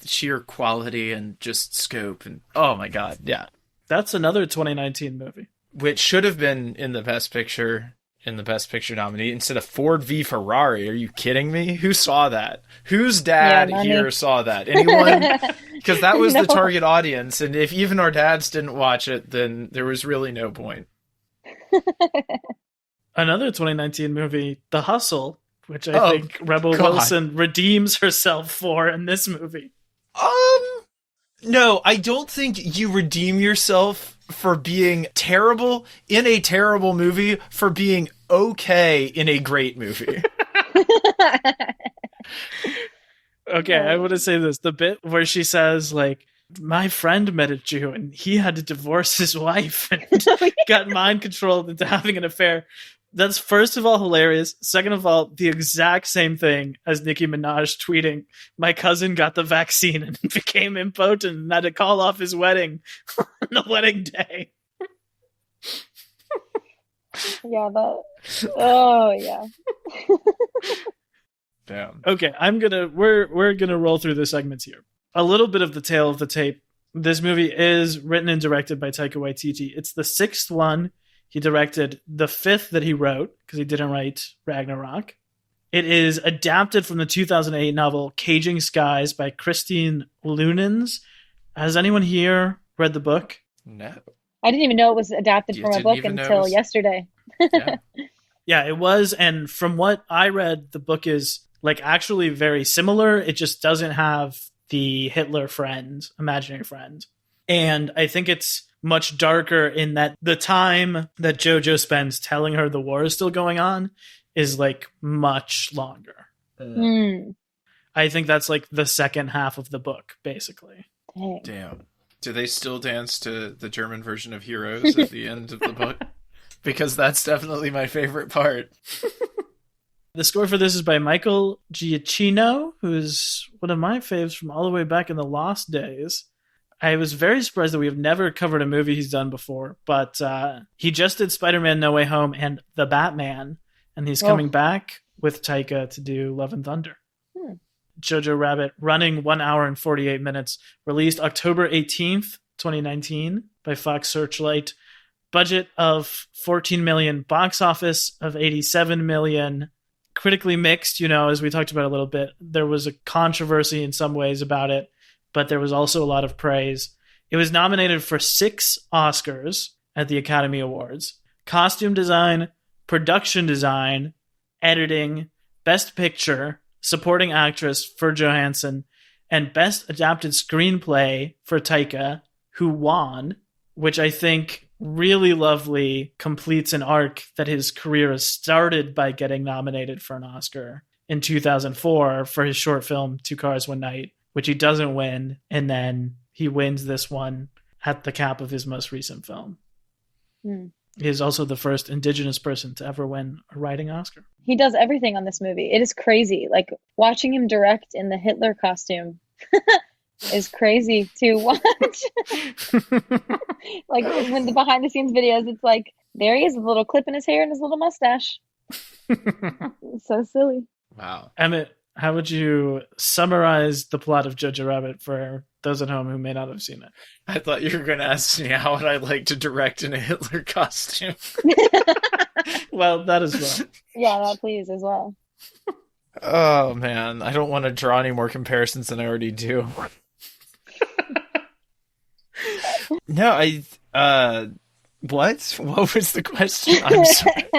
sheer quality and just scope, and oh my god, yeah. That's another 2019 movie. Which should have been in the Best Picture nominee instead of Ford v Ferrari. Are you kidding me? Who saw that? Whose dad here saw that? Anyone? Because that was the target audience, and if even our dads didn't watch it, then there was really no point. Another 2019 movie, The Hustle, which I think Rebel Wilson redeems herself for in this movie. No, I don't think you redeem yourself for being terrible in a terrible movie for being okay in a great movie. Okay, I want to say this. The bit where she says, like, my friend met a Jew and he had to divorce his wife and got mind controlled into having an affair. That's first of all hilarious. Second of all, the exact same thing as Nicki Minaj tweeting, my cousin got the vaccine and became impotent and had to call off his wedding on the wedding day. Yeah, oh yeah. Damn. Okay, we're gonna roll through the segments here. A little bit of the tale of the tape. This movie is written and directed by Taika Waititi. It's the 6th one. He directed the 5th that he wrote, because he didn't write Ragnarok. It is adapted from the 2008 novel Caging Skies by Christine Lunens. Has anyone here read the book? No. I didn't even know it was adapted from a book until yesterday. Yeah. Yeah, it was. And from what I read, the book is like actually very similar. It just doesn't have the Hitler friend, imaginary friend. And I think it's much darker in that the time that Jojo spends telling her the war is still going on is like much longer. I think that's like the second half of the book, basically. Damn. Do they still dance to the German version of Heroes at the end of the book? Because that's definitely my favorite part. The score for this is by Michael Giacchino, who's one of my faves from all the way back in the Lost days. I was very surprised that we have never covered a movie he's done before, but he just did Spider-Man No Way Home and The Batman, and he's coming back with Taika to do Love and Thunder. Jojo Rabbit, running 1 hour and 48 minutes, released October 18th, 2019 by Fox Searchlight. Budget of $14 million, box office of $87 million. Critically mixed, as we talked about a little bit. There was a controversy in some ways about it, but there was also a lot of praise. It was nominated for 6 Oscars at the Academy Awards. Costume design, production design, editing, best picture, supporting actress for Johansson, and best adapted screenplay for Taika, who won, which I think really lovely completes an arc that his career has started by getting nominated for an Oscar in 2004 for his short film 2 Cars, One Night, which he doesn't win, and then he wins this one at the cap of his most recent film. He is also the first Indigenous person to ever win a writing Oscar. He does everything on this movie. It is crazy. Like, watching him direct in the Hitler costume is crazy to watch. Like, when the behind the scenes videos, it's like, there he is, a little clip in his hair and his little mustache. It's so silly. Wow. Emmett, how would you summarize the plot of Jojo Rabbit for those at home who may not have seen it? I thought you were going to ask me how would I like to direct in a Hitler costume. Well, that as well. Yeah, that please as well. Oh, man. I don't want to draw any more comparisons than I already do. No, what? What was the question? I'm sorry.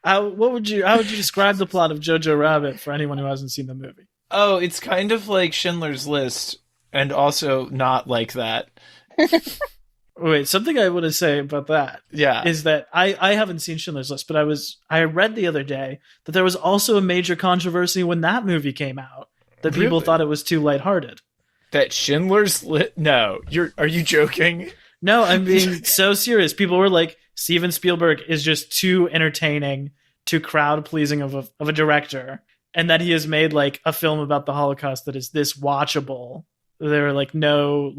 How would you describe the plot of Jojo Rabbit for anyone who hasn't seen the movie? Oh, it's kind of like Schindler's List, and also not like that. Wait, something I want to say about that is that I haven't seen Schindler's List, but I read the other day that there was also a major controversy when that movie came out, that people thought it was too lighthearted. That Schindler's List? No, are you joking? No, I'm being so serious. People were like, Steven Spielberg is just too entertaining, too crowd pleasing of a director, and that he has made like a film about the Holocaust that is this watchable They were like, no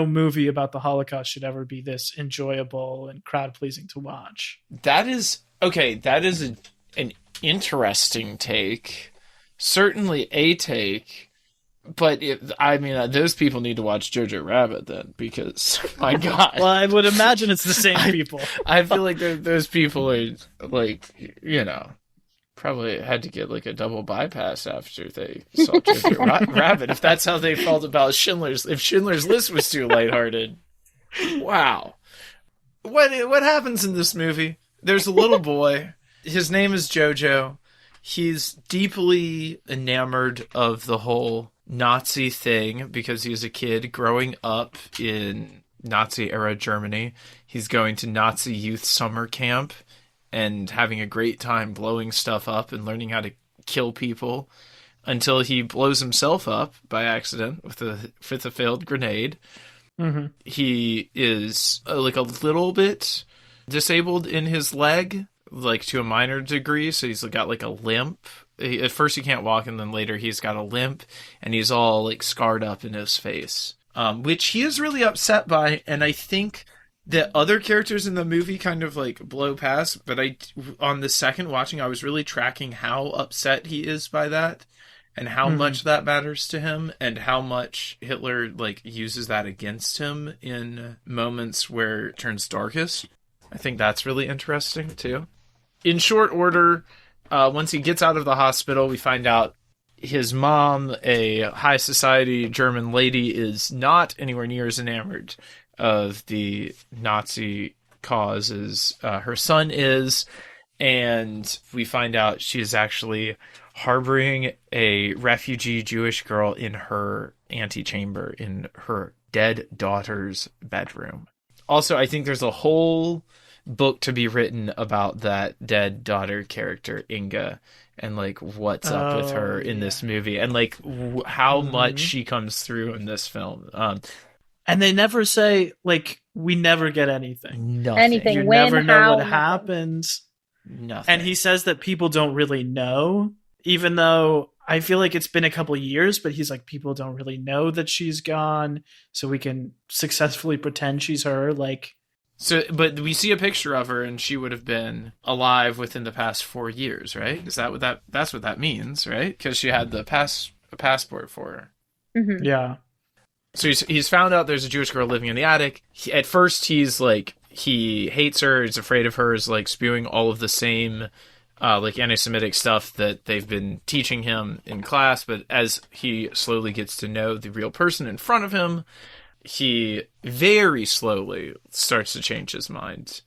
movie about the Holocaust should ever be this enjoyable and crowd pleasing to watch. That is okay. That is an interesting take. Certainly a take. But those people need to watch Jojo Rabbit then, because my God. Well, I would imagine it's the same people. I feel like those people are like, probably had to get like a double bypass after they saw Jojo Rabbit. If that's how they felt about if Schindler's List was too lighthearted. Wow. What happens in this movie? There's a little boy. His name is Jojo. He's deeply enamored of the whole Nazi thing because he's a kid growing up in Nazi-era Germany. He's going to Nazi youth summer camp and having a great time blowing stuff up and learning how to kill people until he blows himself up by accident with a failed grenade. Mm-hmm. He is like a little bit disabled in his leg, like to a minor degree, so he's got like a limp. At first he can't walk, and then later he's got a limp, and he's all like scarred up in his face, which he is really upset by. And I think that other characters in the movie kind of like blow past, but on the second watching, I was really tracking how upset he is by that, and how much that matters to him, and how much Hitler like uses that against him in moments where it turns darkest. I think that's really interesting too. In short order, once he gets out of the hospital, we find out his mom, a high society German lady, is not anywhere near as enamored of the Nazi cause as her son is. And we find out she is actually harboring a refugee Jewish girl in her antechamber, in her dead daughter's bedroom. Also, I think there's a whole book to be written about that dead daughter character, Inga, and like what's up with her in this movie, and like how much she comes through in this film. And they never say, like, we never get anything. Nothing. Anything. You When, never know how, what happens. Nothing. And he says that people don't really know, even though I feel like it's been a couple years, but he's like, people don't really know that she's gone, so we can successfully pretend she's her. Like, so, but we see a picture of her, and she would have been alive within the past 4 years, right? Is that that's what that means, right? Because she had a passport for her. Mm-hmm. Yeah. So he's found out there's a Jewish girl living in the attic. At first, he's like, he hates her, he's afraid of her, is like spewing all of the same like anti-Semitic stuff that they've been teaching him in class. But as he slowly gets to know the real person in front of him, he very slowly starts to change his mind.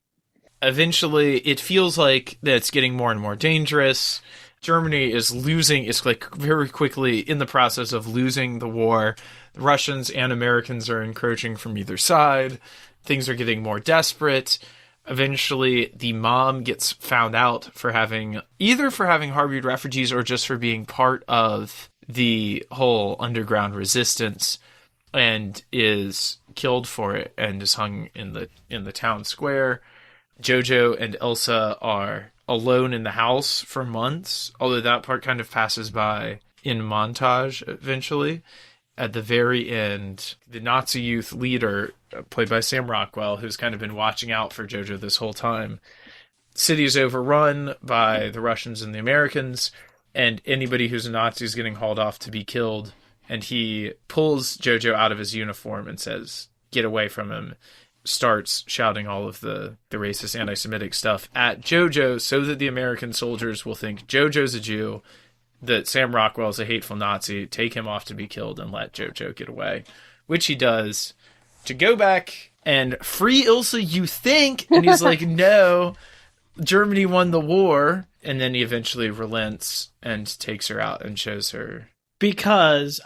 Eventually, it feels like that it's getting more and more dangerous. Germany is like very quickly in the process of losing the war. The Russians and Americans are encroaching from either side. Things are getting more desperate. Eventually, the mom gets found out for having harbored refugees or just for being part of the whole underground resistance, and is killed for it and is hung in the town square. Jojo and Elsa are alone in the house for months, although that part kind of passes by in montage eventually. At the very end, the Nazi youth leader, played by Sam Rockwell, who's kind of been watching out for Jojo this whole time, city is overrun by the Russians and the Americans, and anybody who's a Nazi is getting hauled off to be killed. And he pulls Jojo out of his uniform and says, "Get away from him." Starts shouting all of the racist anti-Semitic stuff at Jojo so that the American soldiers will think Jojo's a Jew, that Sam Rockwell's a hateful Nazi, take him off to be killed, and let Jojo get away. Which he does, to go back and free Ilsa, you think? And he's like, no, Germany won the war. And then he eventually relents and takes her out and shows her. Because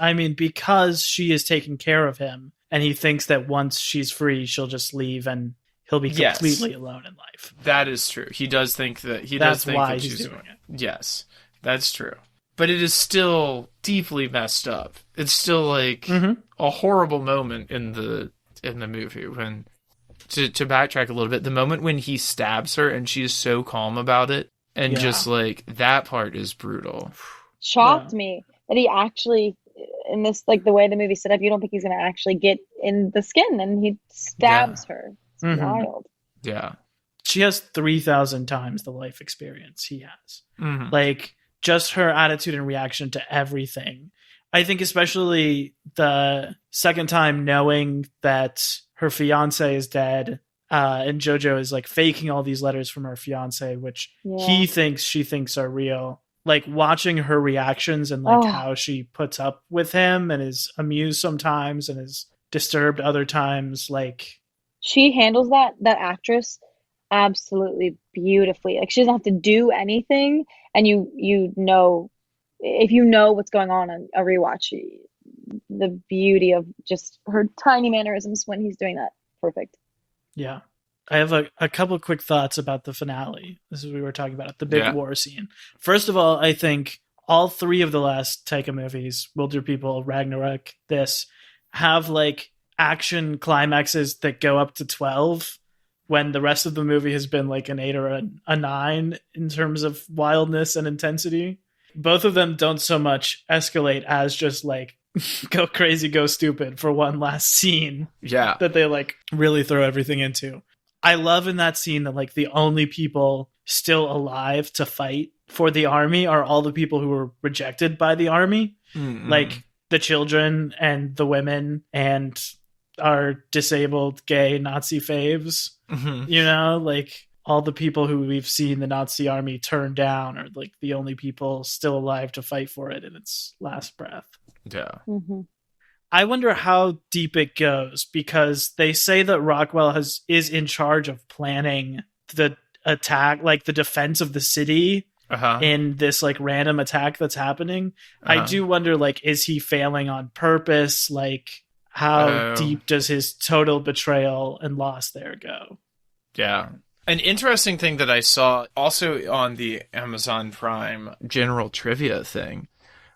she is taking care of him, and he thinks that once she's free, she'll just leave and he'll be completely alone in life. That is true. He does think that That's why he's doing it. Yes, that's true. But it is still deeply messed up. It's still like a horrible moment in the movie. When to backtrack a little bit, the moment when he stabs her and she is so calm about it, and just like that part is brutal. Shocked me that he actually in this, like the way the movie's set up, you don't think he's going to actually get in the skin, and he stabs her. It's wild. Yeah. She has 3,000 times the life experience he has. Like, just her attitude and reaction to everything. I think especially the second time knowing that her fiance is dead, and Jojo is like faking all these letters from her fiance, which she thinks are real. Like, watching her reactions and like how she puts up with him and is amused sometimes and is disturbed other times. Like, she handles that actress absolutely beautifully. Like, she doesn't have to do anything, and you know, if you know what's going on a rewatch, the beauty of just her tiny mannerisms when he's doing that. Perfect. Yeah. I have a couple quick thoughts about the finale. This is what we were talking about, the big war scene. First of all, I think all three of the last Taika movies, Wilder People, Ragnarok, this, have like action climaxes that go up to 12 when the rest of the movie has been like an 8 or a 9 in terms of wildness and intensity. Both of them don't so much escalate as just like go crazy, go stupid for one last scene. Yeah. That they like really throw everything into. I love in that scene that like the only people still alive to fight for the army are all the people who were rejected by the army. Like the children and the women and our disabled gay Nazi faves. You know, like all the people who we've seen the Nazi army turn down are like the only people still alive to fight for it in its last breath. Yeah. I wonder how deep it goes, because they say that Rockwell is in charge of planning the attack, like the defense of the city in this like random attack that's happening. I do wonder, like, is he failing on purpose? Like, how deep does his total betrayal and loss there go? Yeah. An interesting thing that I saw also on the Amazon Prime general trivia thing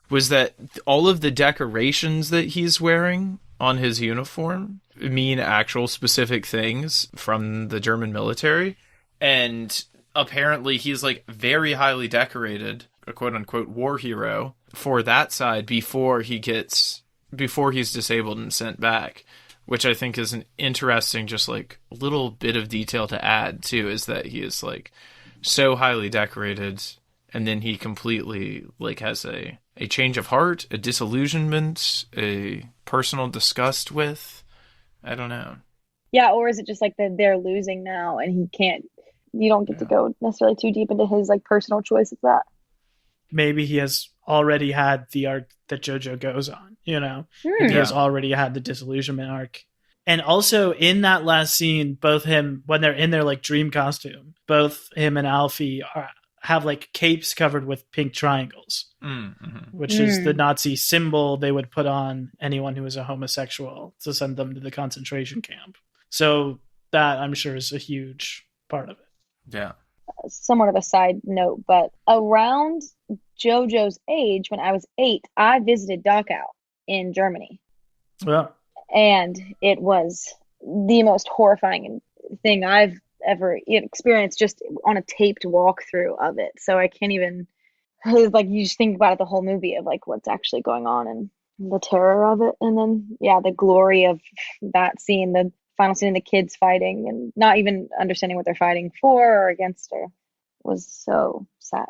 was that all of the decorations that he's wearing on his uniform mean actual specific things from the German military. And apparently he's like very highly decorated, a quote unquote war hero for that side before he's disabled and sent back, which I think is an interesting, just like little bit of detail to add too, is that he is like so highly decorated. And then he completely like has a change of heart, a disillusionment, a personal disgust with, I don't know. Yeah, or is it just like that they're losing now and you don't get to go necessarily too deep into his like personal choice of that. Maybe he has already had the arc that Jojo goes on, you know? He has already had the disillusionment arc. And also in that last scene, both him, when they're in their like dream costume, both him and Alfie have like capes covered with pink triangles, which is the Nazi symbol they would put on anyone who was a homosexual to send them to the concentration camp. So that, I'm sure, is a huge part of it. Yeah. Somewhat of a side note, but around Jojo's age, when I was 8, I visited Dachau in Germany. Well, and it was the most horrifying thing I've ever experienced, just on a taped walkthrough of it. So I can't even, it's like you just think about it, the whole movie of like what's actually going on and the terror of it. And then the glory of that scene, the final scene, the kids fighting and not even understanding what they're fighting for or against her, was so sad.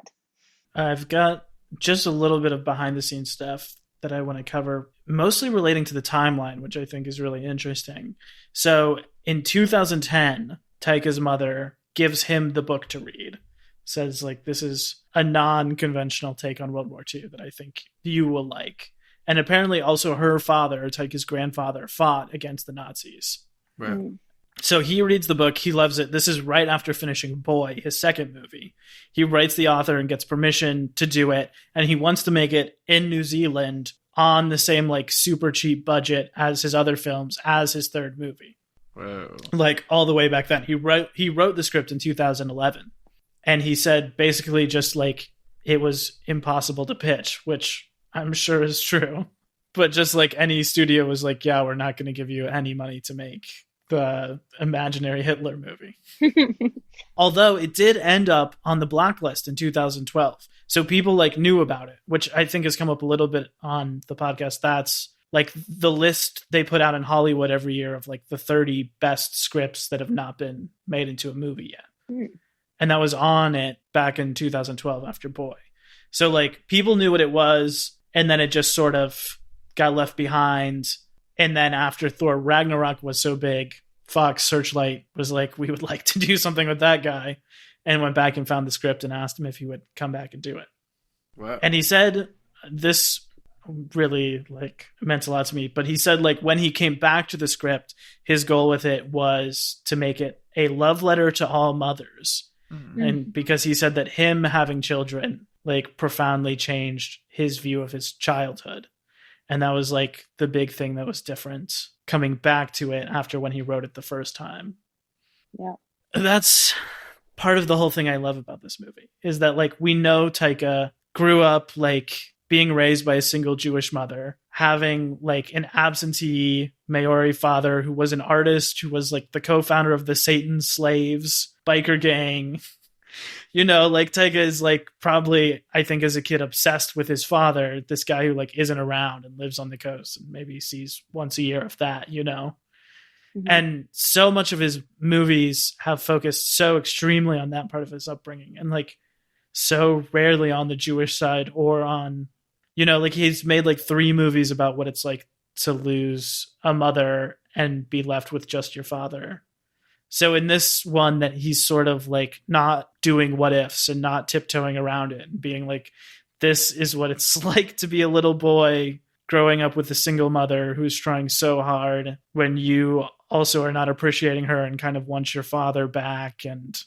I've got just a little bit of behind the scenes stuff that I want to cover, mostly relating to the timeline, which I think is really interesting. So in 2010, Taika's mother gives him the book to read. Says, like, this is a non-conventional take on World War II that I think you will like. And apparently also her father, Taika's grandfather, fought against the Nazis. Right. So he reads the book. He loves it. This is right after finishing Boy, his second movie. He writes the author and gets permission to do it. And he wants to make it in New Zealand on the same, like, super cheap budget as his other films, as his third movie. Whoa. Like all the way back then. He wrote the script in 2011, and he said basically just like it was impossible to pitch, which I'm sure is true. But just like any studio was like, yeah, we're not going to give you any money to make the imaginary Hitler movie. Although it did end up on the blacklist in 2012. So people like knew about it, which I think has come up a little bit on the podcast. That's like the list they put out in Hollywood every year of like the 30 best scripts that have not been made into a movie yet. And that was on it back in 2012 after Boy. So like people knew what it was, and then it just sort of got left behind. And then after Thor Ragnarok was so big, Fox Searchlight was like, we would like to do something with that guy, and went back and found the script and asked him if he would come back and do it. Wow. And he said, this really like meant a lot to me, but he said like when he came back to the script, his goal with it was to make it a love letter to all mothers. And because he said that him having children like profoundly changed his view of his childhood. And that was like the big thing that was different coming back to it after when he wrote it the first time. Yeah. That's part of the whole thing I love about this movie, is that like we know Taika grew up like being raised by a single Jewish mother, having like an absentee Maori father who was an artist, who was like the co-founder of the Satan Slaves biker gang. You know, like Taika is like probably, I think as a kid, obsessed with his father, this guy who like isn't around and lives on the coast and maybe sees once a year, if that, you know. And so much of his movies have focused so extremely on that part of his upbringing, and like so rarely on the Jewish side, or on, you know, like he's made like 3 movies about what it's like to lose a mother and be left with just your father. So in this one, that he's sort of like not doing what ifs and not tiptoeing around it and being like, this is what it's like to be a little boy growing up with a single mother who's trying so hard when you also are not appreciating her and kind of want your father back. And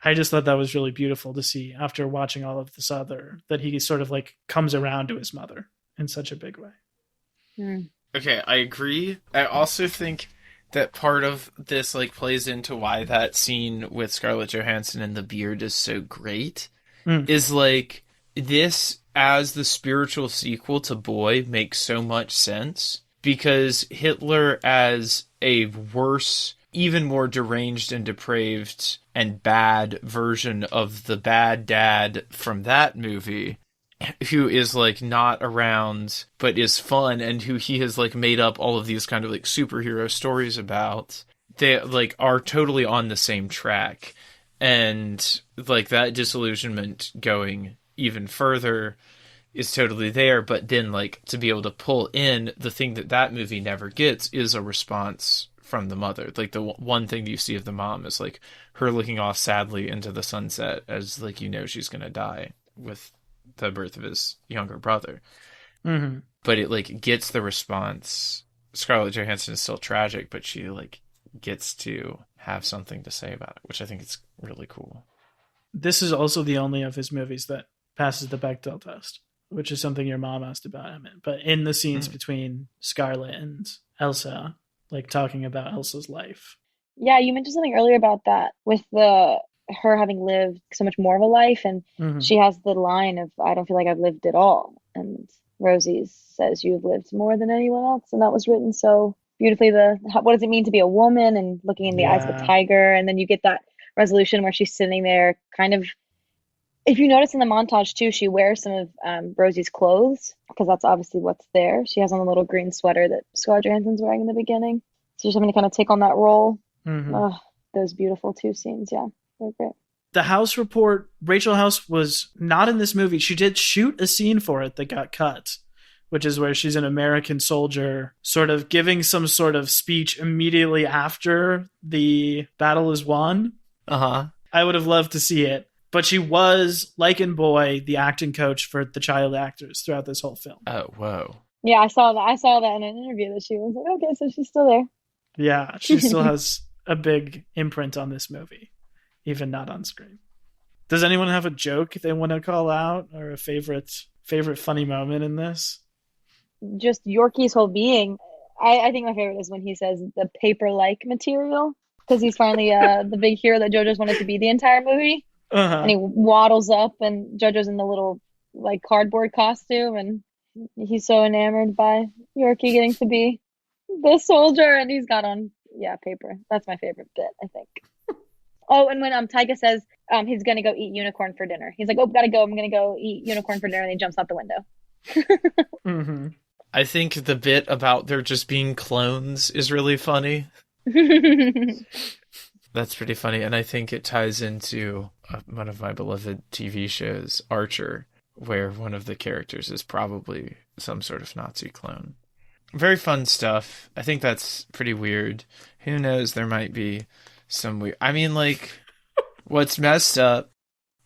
I just thought that was really beautiful to see after watching all of this other, that he sort of like comes around to his mother in such a big way. Okay, I agree. I also think that part of this like plays into why that scene with Scarlett Johansson and the beard is so great. Is like this as the spiritual sequel to Boy makes so much sense, because Hitler as a worse, even more deranged and depraved and bad version of the bad dad from that movie, who is like not around but is fun, and who he has like made up all of these kind of like superhero stories about, they like are totally on the same track. And like that disillusionment going even further is totally there. But then like to be able to pull in the thing that that movie never gets is a response from the mother. Like the one thing that you see of the mom is like her looking off sadly into the sunset as like, you know, she's going to die with the birth of his younger brother. But it like gets the response. Scarlett Johansson is still tragic, but she like gets to have something to say about it, which I think is really cool. This is also the only of his movies that passes the Bechdel test, which is something your mom asked about him in. But in the scenes between Scarlett and Elsa, like talking about Elsa's life. Yeah, you mentioned something earlier about that with her having lived so much more of a life, and she has the line of, I don't feel like I've lived at all. And Rosie says, you've lived more than anyone else. And that was written so beautifully. What does it mean to be a woman, and looking in the eyes of a tiger. And then you get that resolution where she's sitting there kind of, if you notice in the montage too, she wears some of Rosie's clothes, because that's obviously what's there. She has on a little green sweater that Scarlett Johansson's wearing in the beginning. So she's having to kind of take on that role. Those beautiful 2 scenes. Yeah, they're great. The House Report, Rachel House was not in this movie. She did shoot a scene for it that got cut, which is where she's an American soldier sort of giving some sort of speech immediately after the battle is won. I would have loved to see it. But she was, like in Boy, the acting coach for the child actors throughout this whole film. Oh, whoa. Yeah, I saw that. I saw that in an interview that she was like, okay, so she's still there. Yeah, she still has a big imprint on this movie, even not on screen. Does anyone have a joke they want to call out, or a favorite funny moment in this? Just Yorkie's whole being. I think my favorite is when he says the paper-like material, because he's finally the big hero that Jojo's wanted to be the entire movie. And he waddles up, and Jojo's in the little like cardboard costume, and he's so enamored by Yorkie getting to be the soldier, and he's got on paper. That's my favorite bit, I think. Oh, and when Tyga says he's gonna go eat unicorn for dinner, he's like, "Oh, gotta go. I'm gonna go eat unicorn for dinner," and he jumps out the window. Mm-hmm. I think the bit about there just being clones is really funny. That's pretty funny, and I think it ties into one of my beloved TV shows, Archer, where one of the characters is probably some sort of Nazi clone. Very fun stuff. I think that's pretty weird. Who knows? There might be some weird. I mean, like, what's messed up?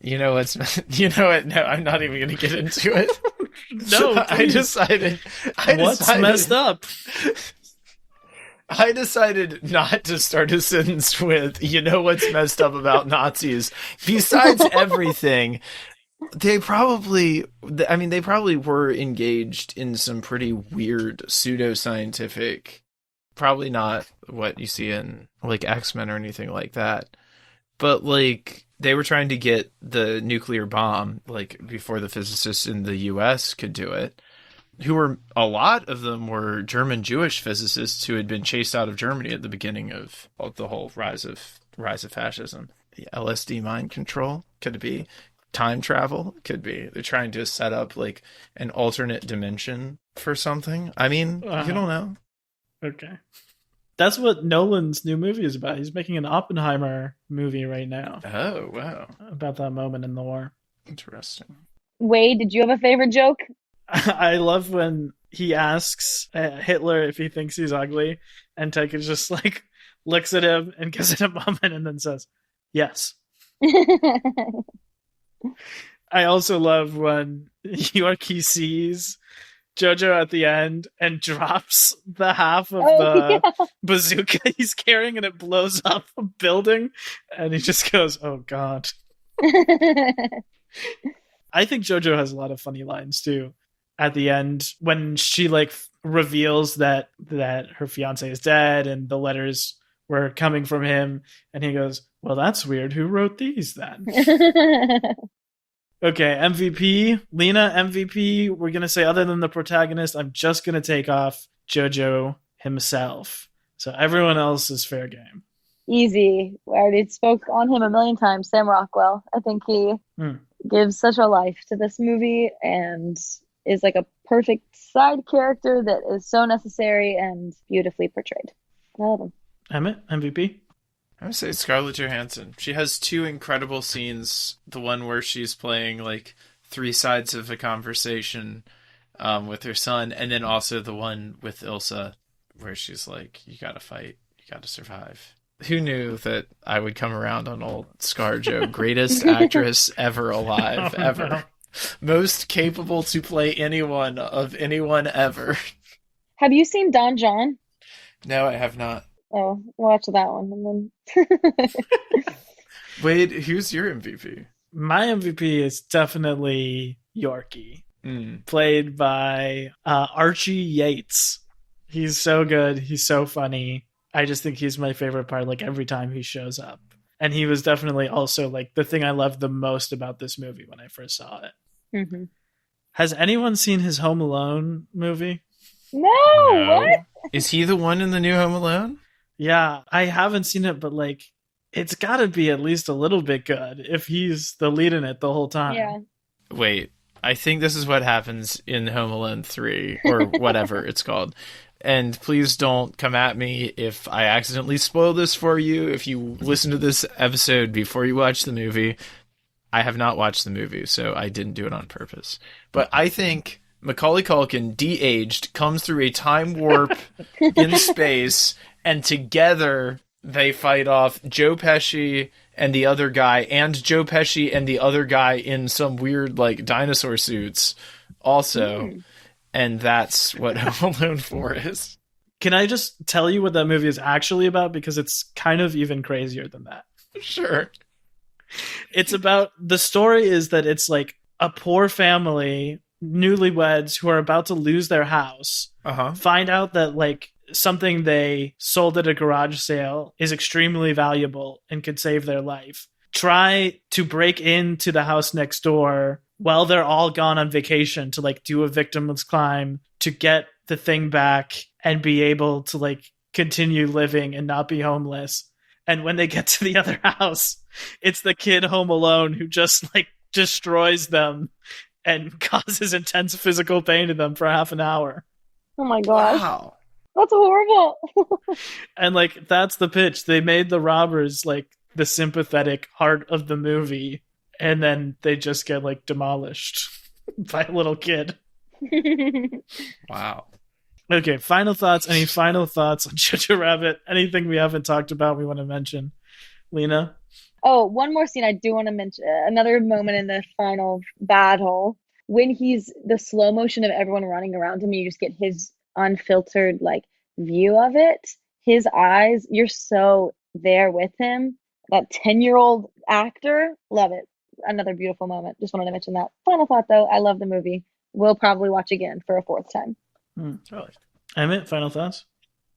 You know what's? You know what? No, I'm not even going to get into it. No, I decided. What's messed up? I decided not to start a sentence with, you know what's messed up about Nazis? Besides everything, they probably were engaged in some pretty weird pseudoscientific, probably not what you see in like X-Men or anything like that, but like they were trying to get the nuclear bomb like before the physicists in the US could do it. A lot of them were German Jewish physicists who had been chased out of Germany at the beginning of the whole rise of fascism. The LSD mind control, could it be? Time travel, could be. They're trying to set up like an alternate dimension for something. I mean, you don't know. Okay. That's what Nolan's new movie is about. He's making an Oppenheimer movie right now. Oh, wow. About that moment in the war. Interesting. Wade, did you have a favorite joke? I love when he asks Hitler if he thinks he's ugly, and Taika just like looks at him and gives it a moment and then says, yes. I also love when Yorkie sees Jojo at the end and drops the half of the bazooka he's carrying and it blows up a building and he just goes, oh God. I think Jojo has a lot of funny lines too. At the end, when she like reveals that her fiance is dead and the letters were coming from him, and he goes, well, that's weird. Who wrote these then? Okay, MVP. Lena, MVP. We're going to say other than the protagonist, I'm just going to take off Jojo himself. So everyone else is fair game. Easy. We already spoke on him a million times. Sam Rockwell. I think he gives such a life to this movie and is like a perfect side character that is so necessary and beautifully portrayed. I love him. Emmett, MVP? I would say Scarlett Johansson. She has two incredible scenes. The one where she's playing like three sides of a conversation with her son, and then also the one with Ilsa where she's like, you gotta fight, you gotta survive. Who knew that I would come around on old ScarJo? Greatest actress ever alive, ever. No. Most capable to play anyone of anyone ever. Have you seen Don John? No, I have not. Oh, watch that one. And then Wait, who's your MVP? My MVP is definitely Yorkie, played by Archie Yates. He's so good. He's so funny. I just think he's my favorite part, like, every time he shows up. And he was definitely also, like, the thing I loved the most about this movie when I first saw it. Mm-hmm. Has anyone seen his Home Alone movie? No, what? Is he the one in the new Home Alone? Yeah, I haven't seen it, but, like, it's got to be at least a little bit good if he's the lead in it the whole time. Yeah. Wait, I think this is what happens in Home Alone 3, or whatever it's called. And please don't come at me if I accidentally spoil this for you. If you listen to this episode before you watch the movie, I have not watched the movie, so I didn't do it on purpose. But I think Macaulay Culkin, de-aged, comes through a time warp in space, and together they fight off Joe Pesci and the other guy, and Joe Pesci and the other guy in some weird, like, dinosaur suits also. And that's what Home Alone 4 is. Can I just tell you what that movie is actually about? Because it's kind of even crazier than that. Sure. It's about, the story is that it's like a poor family, newlyweds who are about to lose their house, find out that like something they sold at a garage sale is extremely valuable and could save their life. Try to break into the house next door while they're all gone on vacation to like do a victimless crime to get the thing back and be able to like continue living and not be homeless. And when they get to the other house, it's the kid home alone who just like destroys them and causes intense physical pain to them for half an hour. Oh my gosh. Wow. That's horrible. And like that's the pitch. They made the robbers like the sympathetic heart of the movie, and then they just get like demolished by a little kid. Wow. Okay, final thoughts. Any final thoughts on Jojo Rabbit? Anything we haven't talked about we want to mention? Lena? Oh, one more scene I do want to mention. Another moment in the final battle when he's the slow motion of everyone running around him. You just get his unfiltered like view of it. His eyes, you're so there with him. That 10-year-old actor, love it. Another beautiful moment. Just wanted to mention that. Final thought though, I love the movie. We'll probably watch again for a fourth time. Emmett, final thoughts?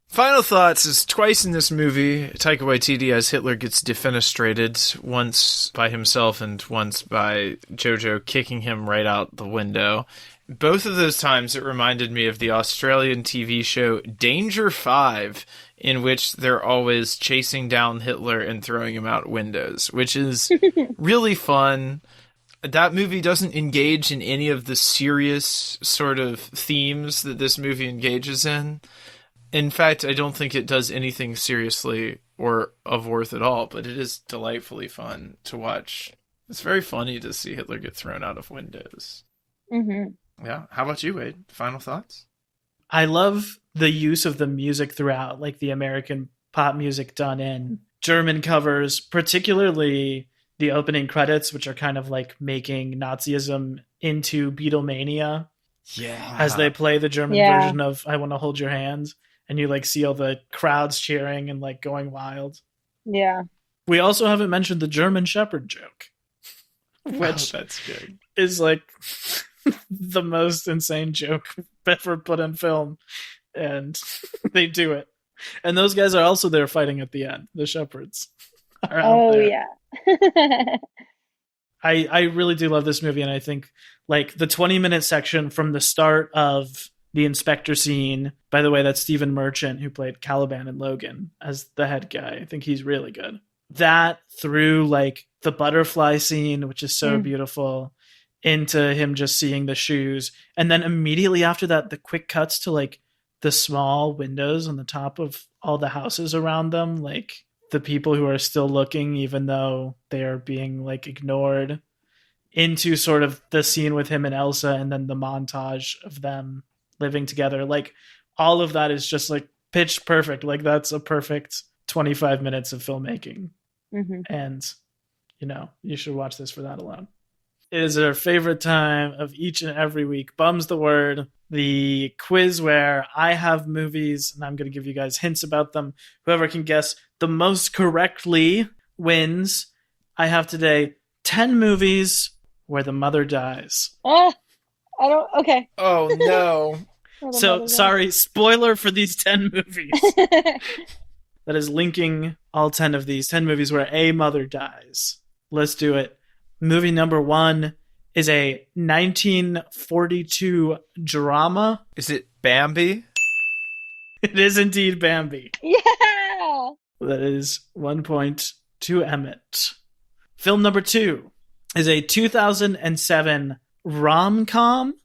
Final thoughts is twice in this movie, Taika Waititi as Hitler gets defenestrated, once by himself and once by Jojo kicking him right out the window. Both of those times it reminded me of the Australian TV show Danger 5, in which they're always chasing down Hitler and throwing him out windows, which is really fun. That movie doesn't engage in any of the serious sort of themes that this movie engages in. In fact, I don't think it does anything seriously or of worth at all, but it is delightfully fun to watch. It's very funny to see Hitler get thrown out of windows. Mm-hmm. Yeah. How about you, Wade? Final thoughts? I love the use of the music throughout, like the American pop music done in German covers, particularly the opening credits, which are kind of like making Nazism into Beatlemania. Yeah. As they play the German version of I Want to Hold Your Hand, and you like see all the crowds cheering and like going wild. Yeah. We also haven't mentioned the German Shepherd joke, which that's good. is like the most insane joke ever put in film, and they do it. And those guys are also there fighting at the end. The shepherds are out there. Yeah. I really do love this movie, and I think like the 20-minute section from the start of the inspector scene. By the way, that's Stephen Merchant, who played Caliban in Logan, as the head guy. I think he's really good. That through like the butterfly scene, which is so beautiful, into him just seeing the shoes. And then immediately after that, the quick cuts to like the small windows on the top of all the houses around them, like the people who are still looking, even though they are being like ignored, into sort of the scene with him and Elsa, and then the montage of them living together. Like all of that is just like pitch perfect. Like that's a perfect 25 minutes of filmmaking. And, you know, you should watch this for that alone. It is our favorite time of each and every week. Bum's the word. The quiz where I have movies and I'm going to give you guys hints about them. Whoever can guess the most correctly wins. I have today 10 movies where the mother dies. Okay. Oh, no. So, sorry, spoiler for these 10 movies. That is linking all 10 of these 10 movies where a mother dies. Let's do it. Movie number 1 is a 1942 drama. Is it Bambi? It is indeed Bambi. Yeah! That is 1 point to Emmett. Film number 2 is a 2007 rom-com.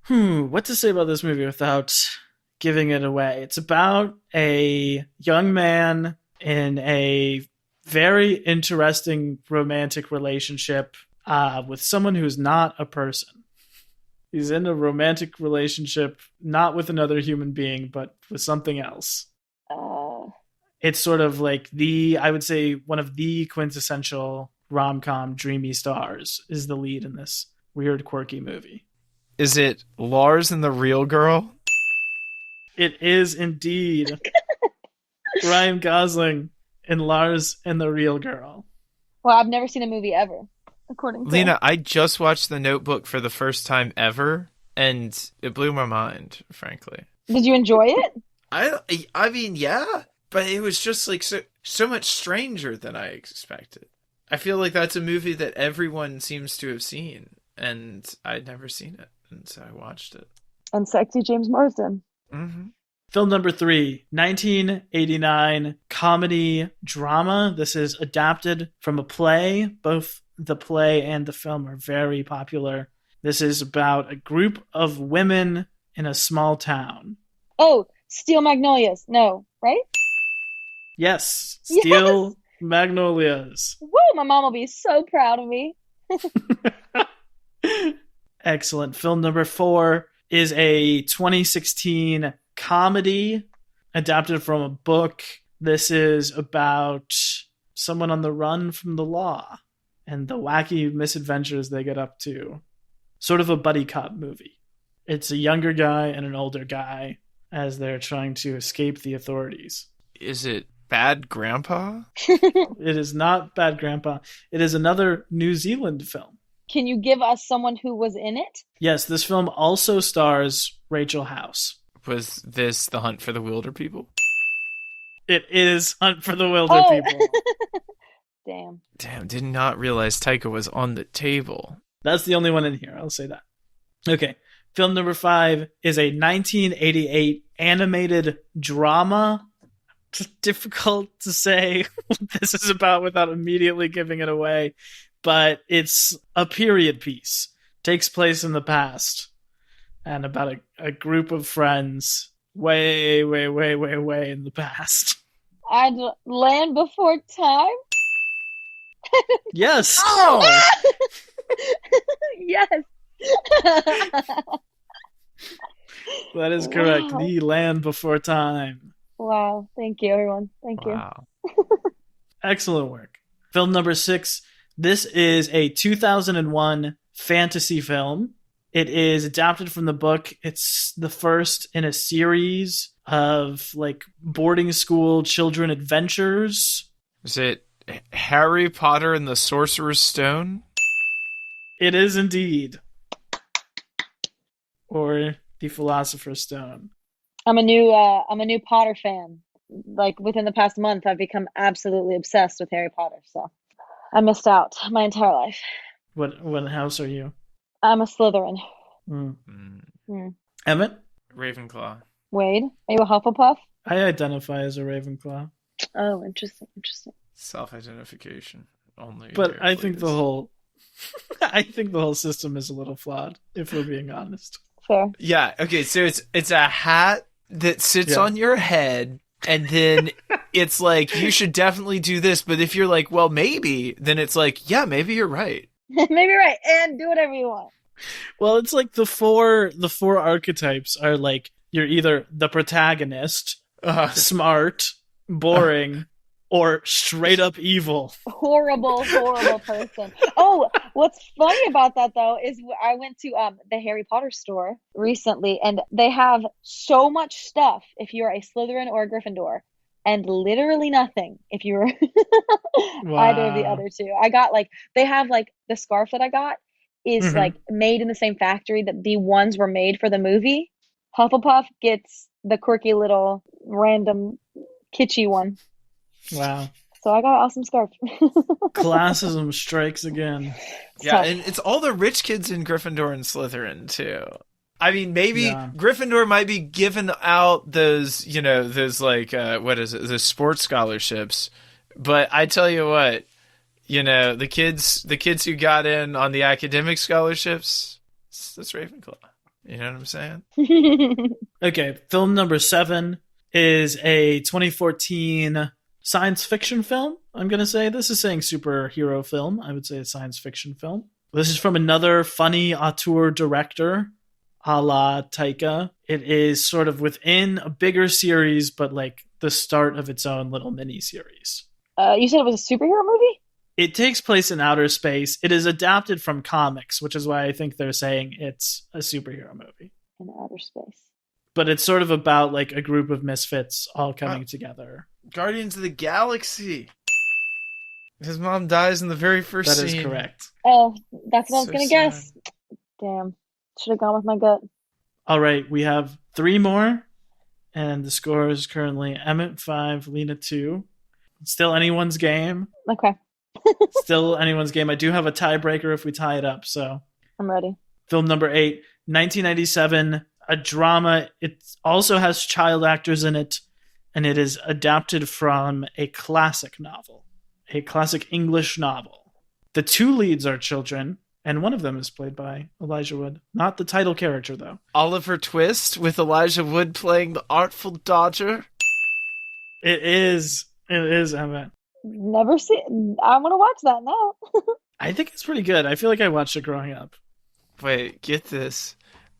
What to say about this movie without giving it away? It's about a young man in a very interesting romantic relationship with someone who's not a person. He's in a romantic relationship, not with another human being, but with something else. It's sort of like I would say one of the quintessential rom-com dreamy stars is the lead in this weird, quirky movie. Is it Lars and the Real Girl? It is indeed Ryan Gosling in Lars and the Real Girl. Well, I've never seen a movie ever, according to Lena, I just watched The Notebook for the first time ever, and it blew my mind, frankly. Did you enjoy it? I mean, yeah, but it was just like so much stranger than I expected. I feel like that's a movie that everyone seems to have seen, and I'd never seen it, and so I watched it. And sexy James Marsden. Mm-hmm. Film number 3, 1989 comedy drama. This is adapted from a play. Both the play and the film are very popular. This is about a group of women in a small town. Oh, Steel Magnolias. No, right? Yes, Steel Magnolias. Woo, my mom will be so proud of me. Excellent. Film number 4 is a 2016 comedy adapted from a book. This is about someone on the run from the law and the wacky misadventures they get up to. Sort of a buddy cop movie. It's a younger guy and an older guy as they're trying to escape the authorities. Is it Bad Grandpa? It is not Bad Grandpa. It is another New Zealand film. Can you give us someone who was in it? Yes, this film also stars Rachel House. Was this The Hunt for the Wilder People? It is Hunt for the Wilder People. Damn, did not realize Taika was on the table. That's the only one in here, I'll say that. Okay, film number 5 is a 1988 animated drama. It's difficult to say what this is about without immediately giving it away, but it's a period piece. Takes place in the past, and about a group of friends way in the past. Land Before Time? Yes! Oh! Yes! That is correct. Wow. The Land Before Time. Wow, thank you, everyone. Thank you. Excellent work. Film number 6. This is a 2001 fantasy film. It is adapted from the book. It's the first in a series of like boarding school children adventures. Is it Harry Potter and the Sorcerer's Stone? It is indeed. Or the Philosopher's Stone. I'm a new Potter fan. Like within the past month, I've become absolutely obsessed with Harry Potter. So I missed out my entire life. What house are you? I'm a Slytherin. Emmett? Ravenclaw. Wade, are you a Hufflepuff? I identify as a Ravenclaw. Oh, interesting. Self-identification only. But I think the whole system is a little flawed, if we're being honest. Fair. Yeah, okay, so it's a hat that sits on your head, and then it's like, you should definitely do this, but if you're like, well, maybe, then it's like, yeah, maybe you're right. Maybe you're right, and do whatever you want. Well, it's like the four archetypes are like, you're either the protagonist, smart, boring, or straight up evil. Horrible person. Oh, what's funny about that though is I went to the Harry Potter store recently, and they have so much stuff if you're a Slytherin or a Gryffindor, and literally nothing if you're either of the other two. I got they have the scarf that I got is made in the same factory that the ones were made for the movie. Hufflepuff gets the quirky little random kitschy one. Wow. So I got an awesome scarf. Classism strikes again. Yeah, and it's all the rich kids in Gryffindor and Slytherin, too. I mean, maybe Gryffindor might be giving out those, those sports scholarships. But I tell you what, the kids who got in on the academic scholarships, that's Ravenclaw. You know what I'm saying? Okay, film number 7 is a 2014 science fiction film. I'm going to say this is saying superhero film. I would say a science fiction film. This is from another funny auteur director, a la Taika. It is sort of within a bigger series, but like the start of its own little mini series. You said it was a superhero movie? It takes place in outer space. It is adapted from comics, which is why I think they're saying it's a superhero movie. In outer space. But it's sort of about like a group of misfits all coming together. Guardians of the Galaxy. His mom dies in the very first scene. That is correct. Oh, that's what I was going to guess. Damn. Should have gone with my gut. All right, we have 3 more. And the score is currently Emmett 5, Lena 2. Still anyone's game. Okay. Still anyone's game. I do have a tiebreaker if we tie it up, so. I'm ready. Film number 8, 1997 a drama. It also has child actors in it, and it is adapted from a classic novel, a classic English novel. The two leads are children, and one of them is played by Elijah Wood. Not the title character, though. Oliver Twist with Elijah Wood playing the Artful Dodger. It is, Emmett. Never seen. I want to watch that now. I think it's pretty good. I feel like I watched it growing up. Wait, get this.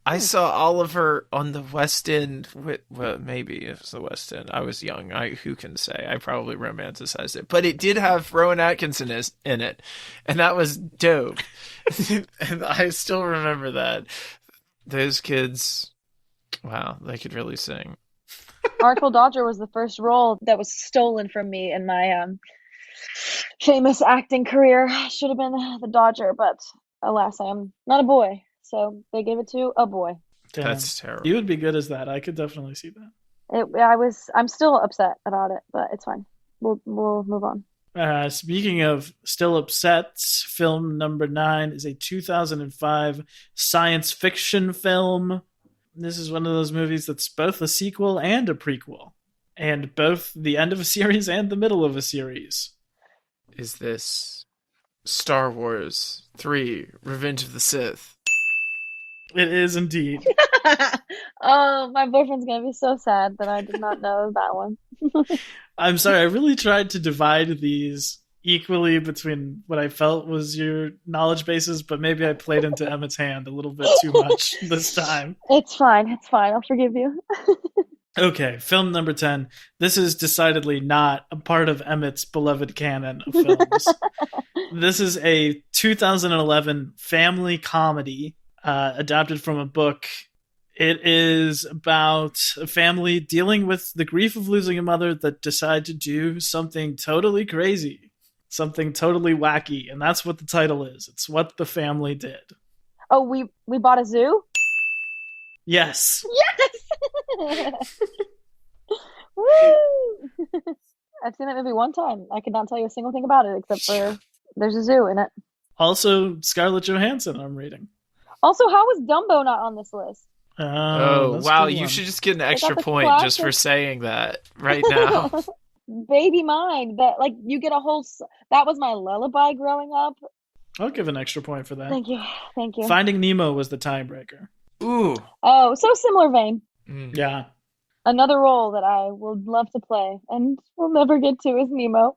I saw Oliver on the West End. Well, maybe it was the West End. I was young. Who can say? I probably romanticized it. But it did have Rowan Atkinson in it. And that was dope. And I still remember that. Those kids, wow, they could really sing. Artful Dodger was the first role that was stolen from me in my famous acting career. Should have been the Dodger, but alas, I am not a boy. So they gave it to a boy. Damn. That's terrible. You would be good as that. I could definitely see that. I'm still upset about it, but it's fine. We'll move on. Speaking of still upset, film number 9 is a 2005 science fiction film. This is one of those movies that's both a sequel and a prequel, and both the end of a series and the middle of a series. Is this Star Wars 3: Revenge of the Sith? It is indeed. Oh, my boyfriend's gonna be so sad that I did not know that one. I'm sorry, I really tried to divide these equally between what I felt was your knowledge bases, but maybe I played into Emmett's hand a little bit too much this time. It's fine. I'll forgive you. Okay, film number 10. This is decidedly not a part of Emmett's beloved canon of films. This is a 2011 family comedy adapted from a book. It is about a family dealing with the grief of losing a mother that decide to do something totally crazy, something totally wacky, and that's what the title is. It's What the Family Did. Oh, we bought a zoo? Yes. Yes! Woo! I've seen that movie one time. I could not tell you a single thing about it except for there's a zoo in it. Also, Scarlett Johansson, I'm reading. Also, how was Dumbo not on this list? Oh, wow. You should just get an extra point just for saying that right now. Baby mine. That, like, you get a whole... That was my lullaby growing up. I'll give an extra point for that. Thank you. Finding Nemo was the tiebreaker. Ooh. Oh, so similar vein. Yeah. Another role that I would love to play and will never get to is Nemo.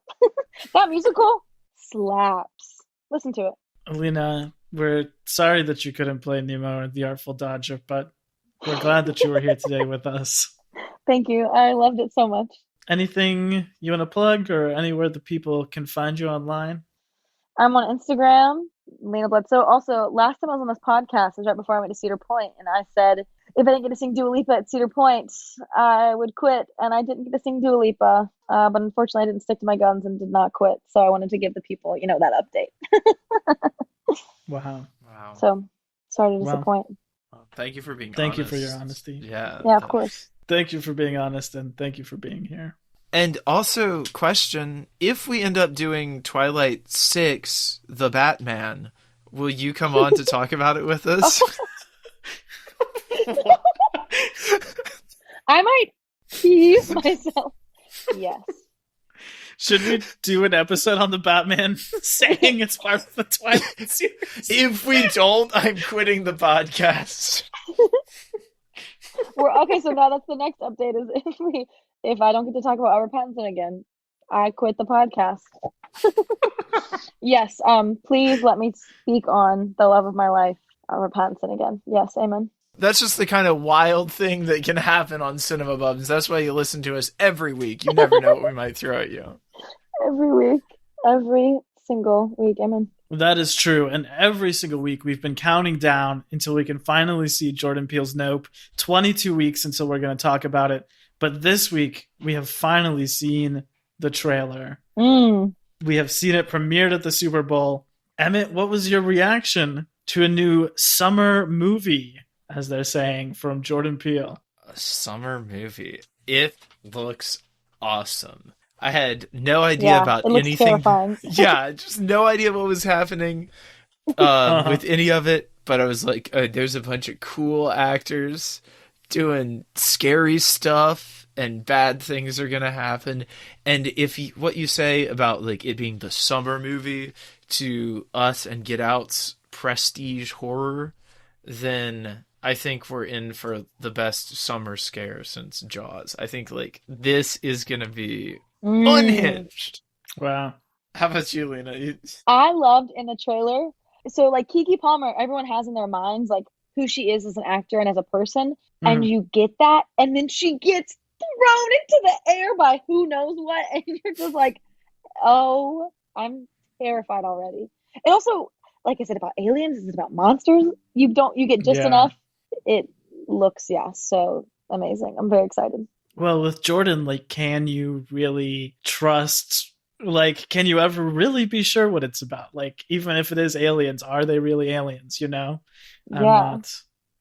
That musical slaps. Listen to it. Lena, we're sorry that you couldn't play Nemo or The Artful Dodger, but we're glad that you were here today with us. Thank you. I loved it so much. Anything you want to plug or anywhere the people can find you online? I'm on Instagram, Lena Bledsoe. Also, last time I was on this podcast was right before I went to Cedar Point, and I said if I didn't get to sing Dua Lipa at Cedar Point, I would quit, and I didn't get to sing Dua Lipa. But unfortunately, I didn't stick to my guns and did not quit, so I wanted to give the people, that update. Wow. So, sorry to disappoint. Well, thank you for being honest. Thank you for your honesty. Yeah, of course. Thank you for being honest, and thank you for being here. And also, question, if we end up doing Twilight 6, The Batman, will you come on to talk about it with us? I might tease myself. Yes. Should we do an episode on the Batman saying it's part of the Twilight series? If we don't, I'm quitting the podcast. Okay, so now that's the next update is if I don't get to talk about Robert Pattinson again, I quit the podcast. Yes, please let me speak on the love of my life, Robert Pattinson again. Yes, amen. That's just the kind of wild thing that can happen on Cinema Bubs. That's why you listen to us every week. You never know what we might throw at you. Every week. Every single week. Amen. That is true. And every single week we've been counting down until we can finally see Jordan Peele's Nope. 22 weeks until we're going to talk about it. But this week we have finally seen the trailer. We have seen it premiered at the Super Bowl. Emmett, what was your reaction to a new summer movie, as they're saying, from Jordan Peele? A summer movie. It looks awesome. I had no idea about anything. Terrifying. Yeah, just no idea what was happening with any of it. But I was like, there's a bunch of cool actors. doing scary stuff and bad things are going to happen. And if what you say about like it being the summer movie to us and Get Out's prestige horror, then I think we're in for the best summer scare since Jaws. I think like this is going to be unhinged. Wow. How about you, Lena? I loved in the trailer. So like Keke Palmer, everyone has in their minds like who she is as an actor and as a person. And you get that. And then she gets thrown into the air by who knows what. And you're just like, oh, I'm terrified already. And also, like I said, about aliens, is it about monsters? You get just enough. It looks, so amazing. I'm very excited. Well, with Jordan, like, can you really trust, like, can you ever really be sure what it's about? Like, even if it is aliens, are they really aliens, you know?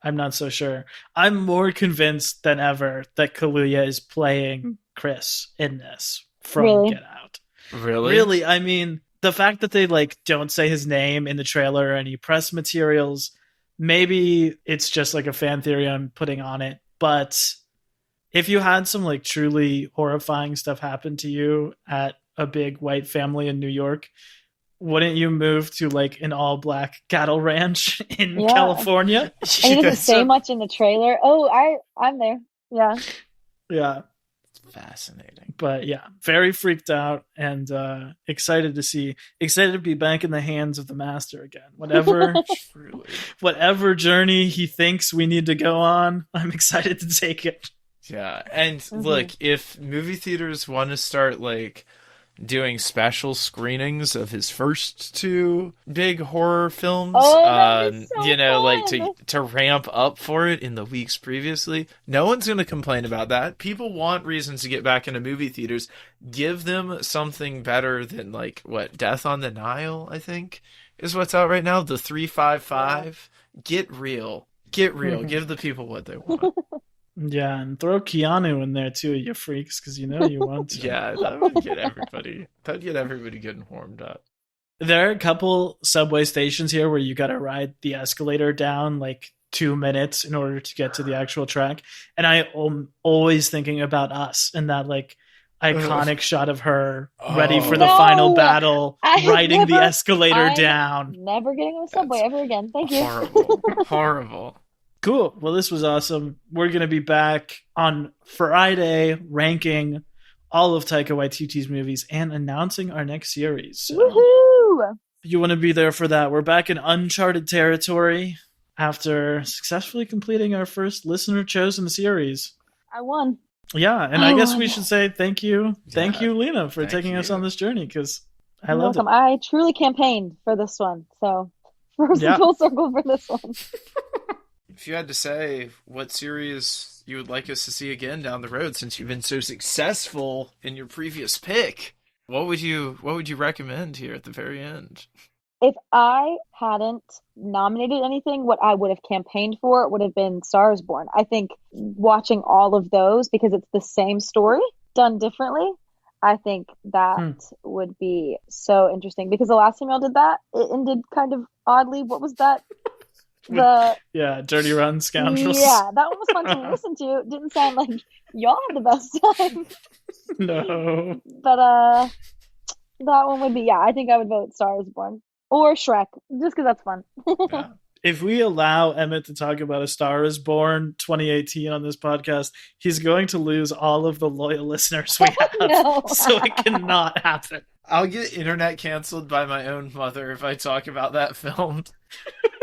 I'm not so sure. I'm more convinced than ever that Kaluuya is playing Chris in this from Get Out. Really? Really, I mean, the fact that they, like, don't say his name in the trailer or any press materials, maybe it's just, like, a fan theory I'm putting on it, but if you had some, like, truly horrifying stuff happen to you at a big white family in New York, wouldn't you move to, like, an all-black cattle ranch in California? And he doesn't say much in the trailer. Oh, I'm there. Yeah. Yeah. It's fascinating. But, yeah, very freaked out and excited to be back in the hands of the master again. Whatever journey he thinks we need to go on, I'm excited to take it. Yeah, and look, if movie theaters want to start, like, doing special screenings of his first two big horror films, you know, fun. like to ramp up for it in the weeks previously, no one's going to complain about that. People want reasons to get back into movie theaters. Give them something better than, like, what, Death on the Nile, I think, is what's out right now, the 355. Get real. Give the people what they want. Yeah, and throw Keanu in there too, you freaks, because you know you want to. Yeah, that would get everybody getting warmed up. There are a couple subway stations here where you got to ride the escalator down like 2 minutes in order to get to the actual track, and I am always thinking about Us and that like iconic shot of her ready for the final battle, riding the escalator down. Never getting on the subway ever again. Thank you. Horrible. Cool. Well, this was awesome. We're going to be back on Friday ranking all of Taika Waititi's movies and announcing our next series. So woohoo! You want to be there for that. We're back in uncharted territory after successfully completing our first listener-chosen series. I won. Yeah, and I guess we should say thank you. Thank you, Lena, for taking us on this journey, because I loved it. I truly campaigned for this one, so full circle for this one. If you had to say what series you would like us to see again down the road, since you've been so successful in your previous pick, what would you recommend here at the very end? If I hadn't nominated anything, what I would have campaigned for would have been Star is Born. I think watching all of those, because it's the same story done differently, I think that would be so interesting. Because the last time y'all did that, it ended kind of oddly. What was that? Dirty Run Scoundrels. Yeah, that one was fun to listen to. It didn't sound like y'all had the best time. No. But that one would be, I think I would vote Star is Born. Or Shrek, just because that's fun. Yeah. If we allow Emmett to talk about A Star is Born 2018 on this podcast, he's going to lose all of the loyal listeners we have. No. So it cannot happen. I'll get internet canceled by my own mother if I talk about that film.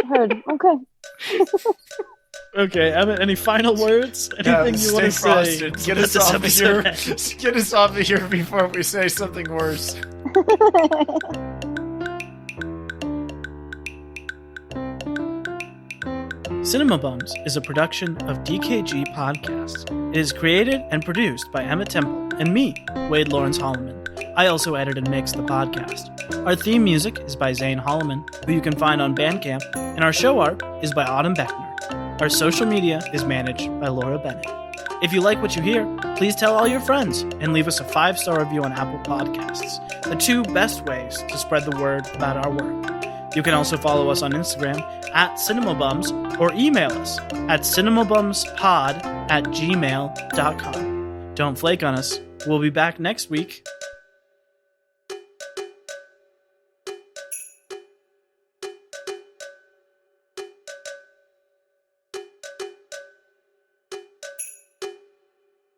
Heard. Okay. Okay, Emmett, any final words? Anything you want to say? Get us off of here. Get us off of here before we say something worse. Cinema Bums is a production of DKG Podcasts. It is created and produced by Emmett Temple and me, Wade Lawrence Holloman. I also edit and mix the podcast. Our theme music is by Zane Holloman, who you can find on Bandcamp, and our show art is by Autumn Beckner. Our social media is managed by Laura Bennett. If you like what you hear, please tell all your friends and leave us a 5-star review on Apple Podcasts, the 2 best ways to spread the word about our work. You can also follow us on Instagram @CinemaBums or email us at cinemabumspod at gmail.com. Don't flake on us. We'll be back next week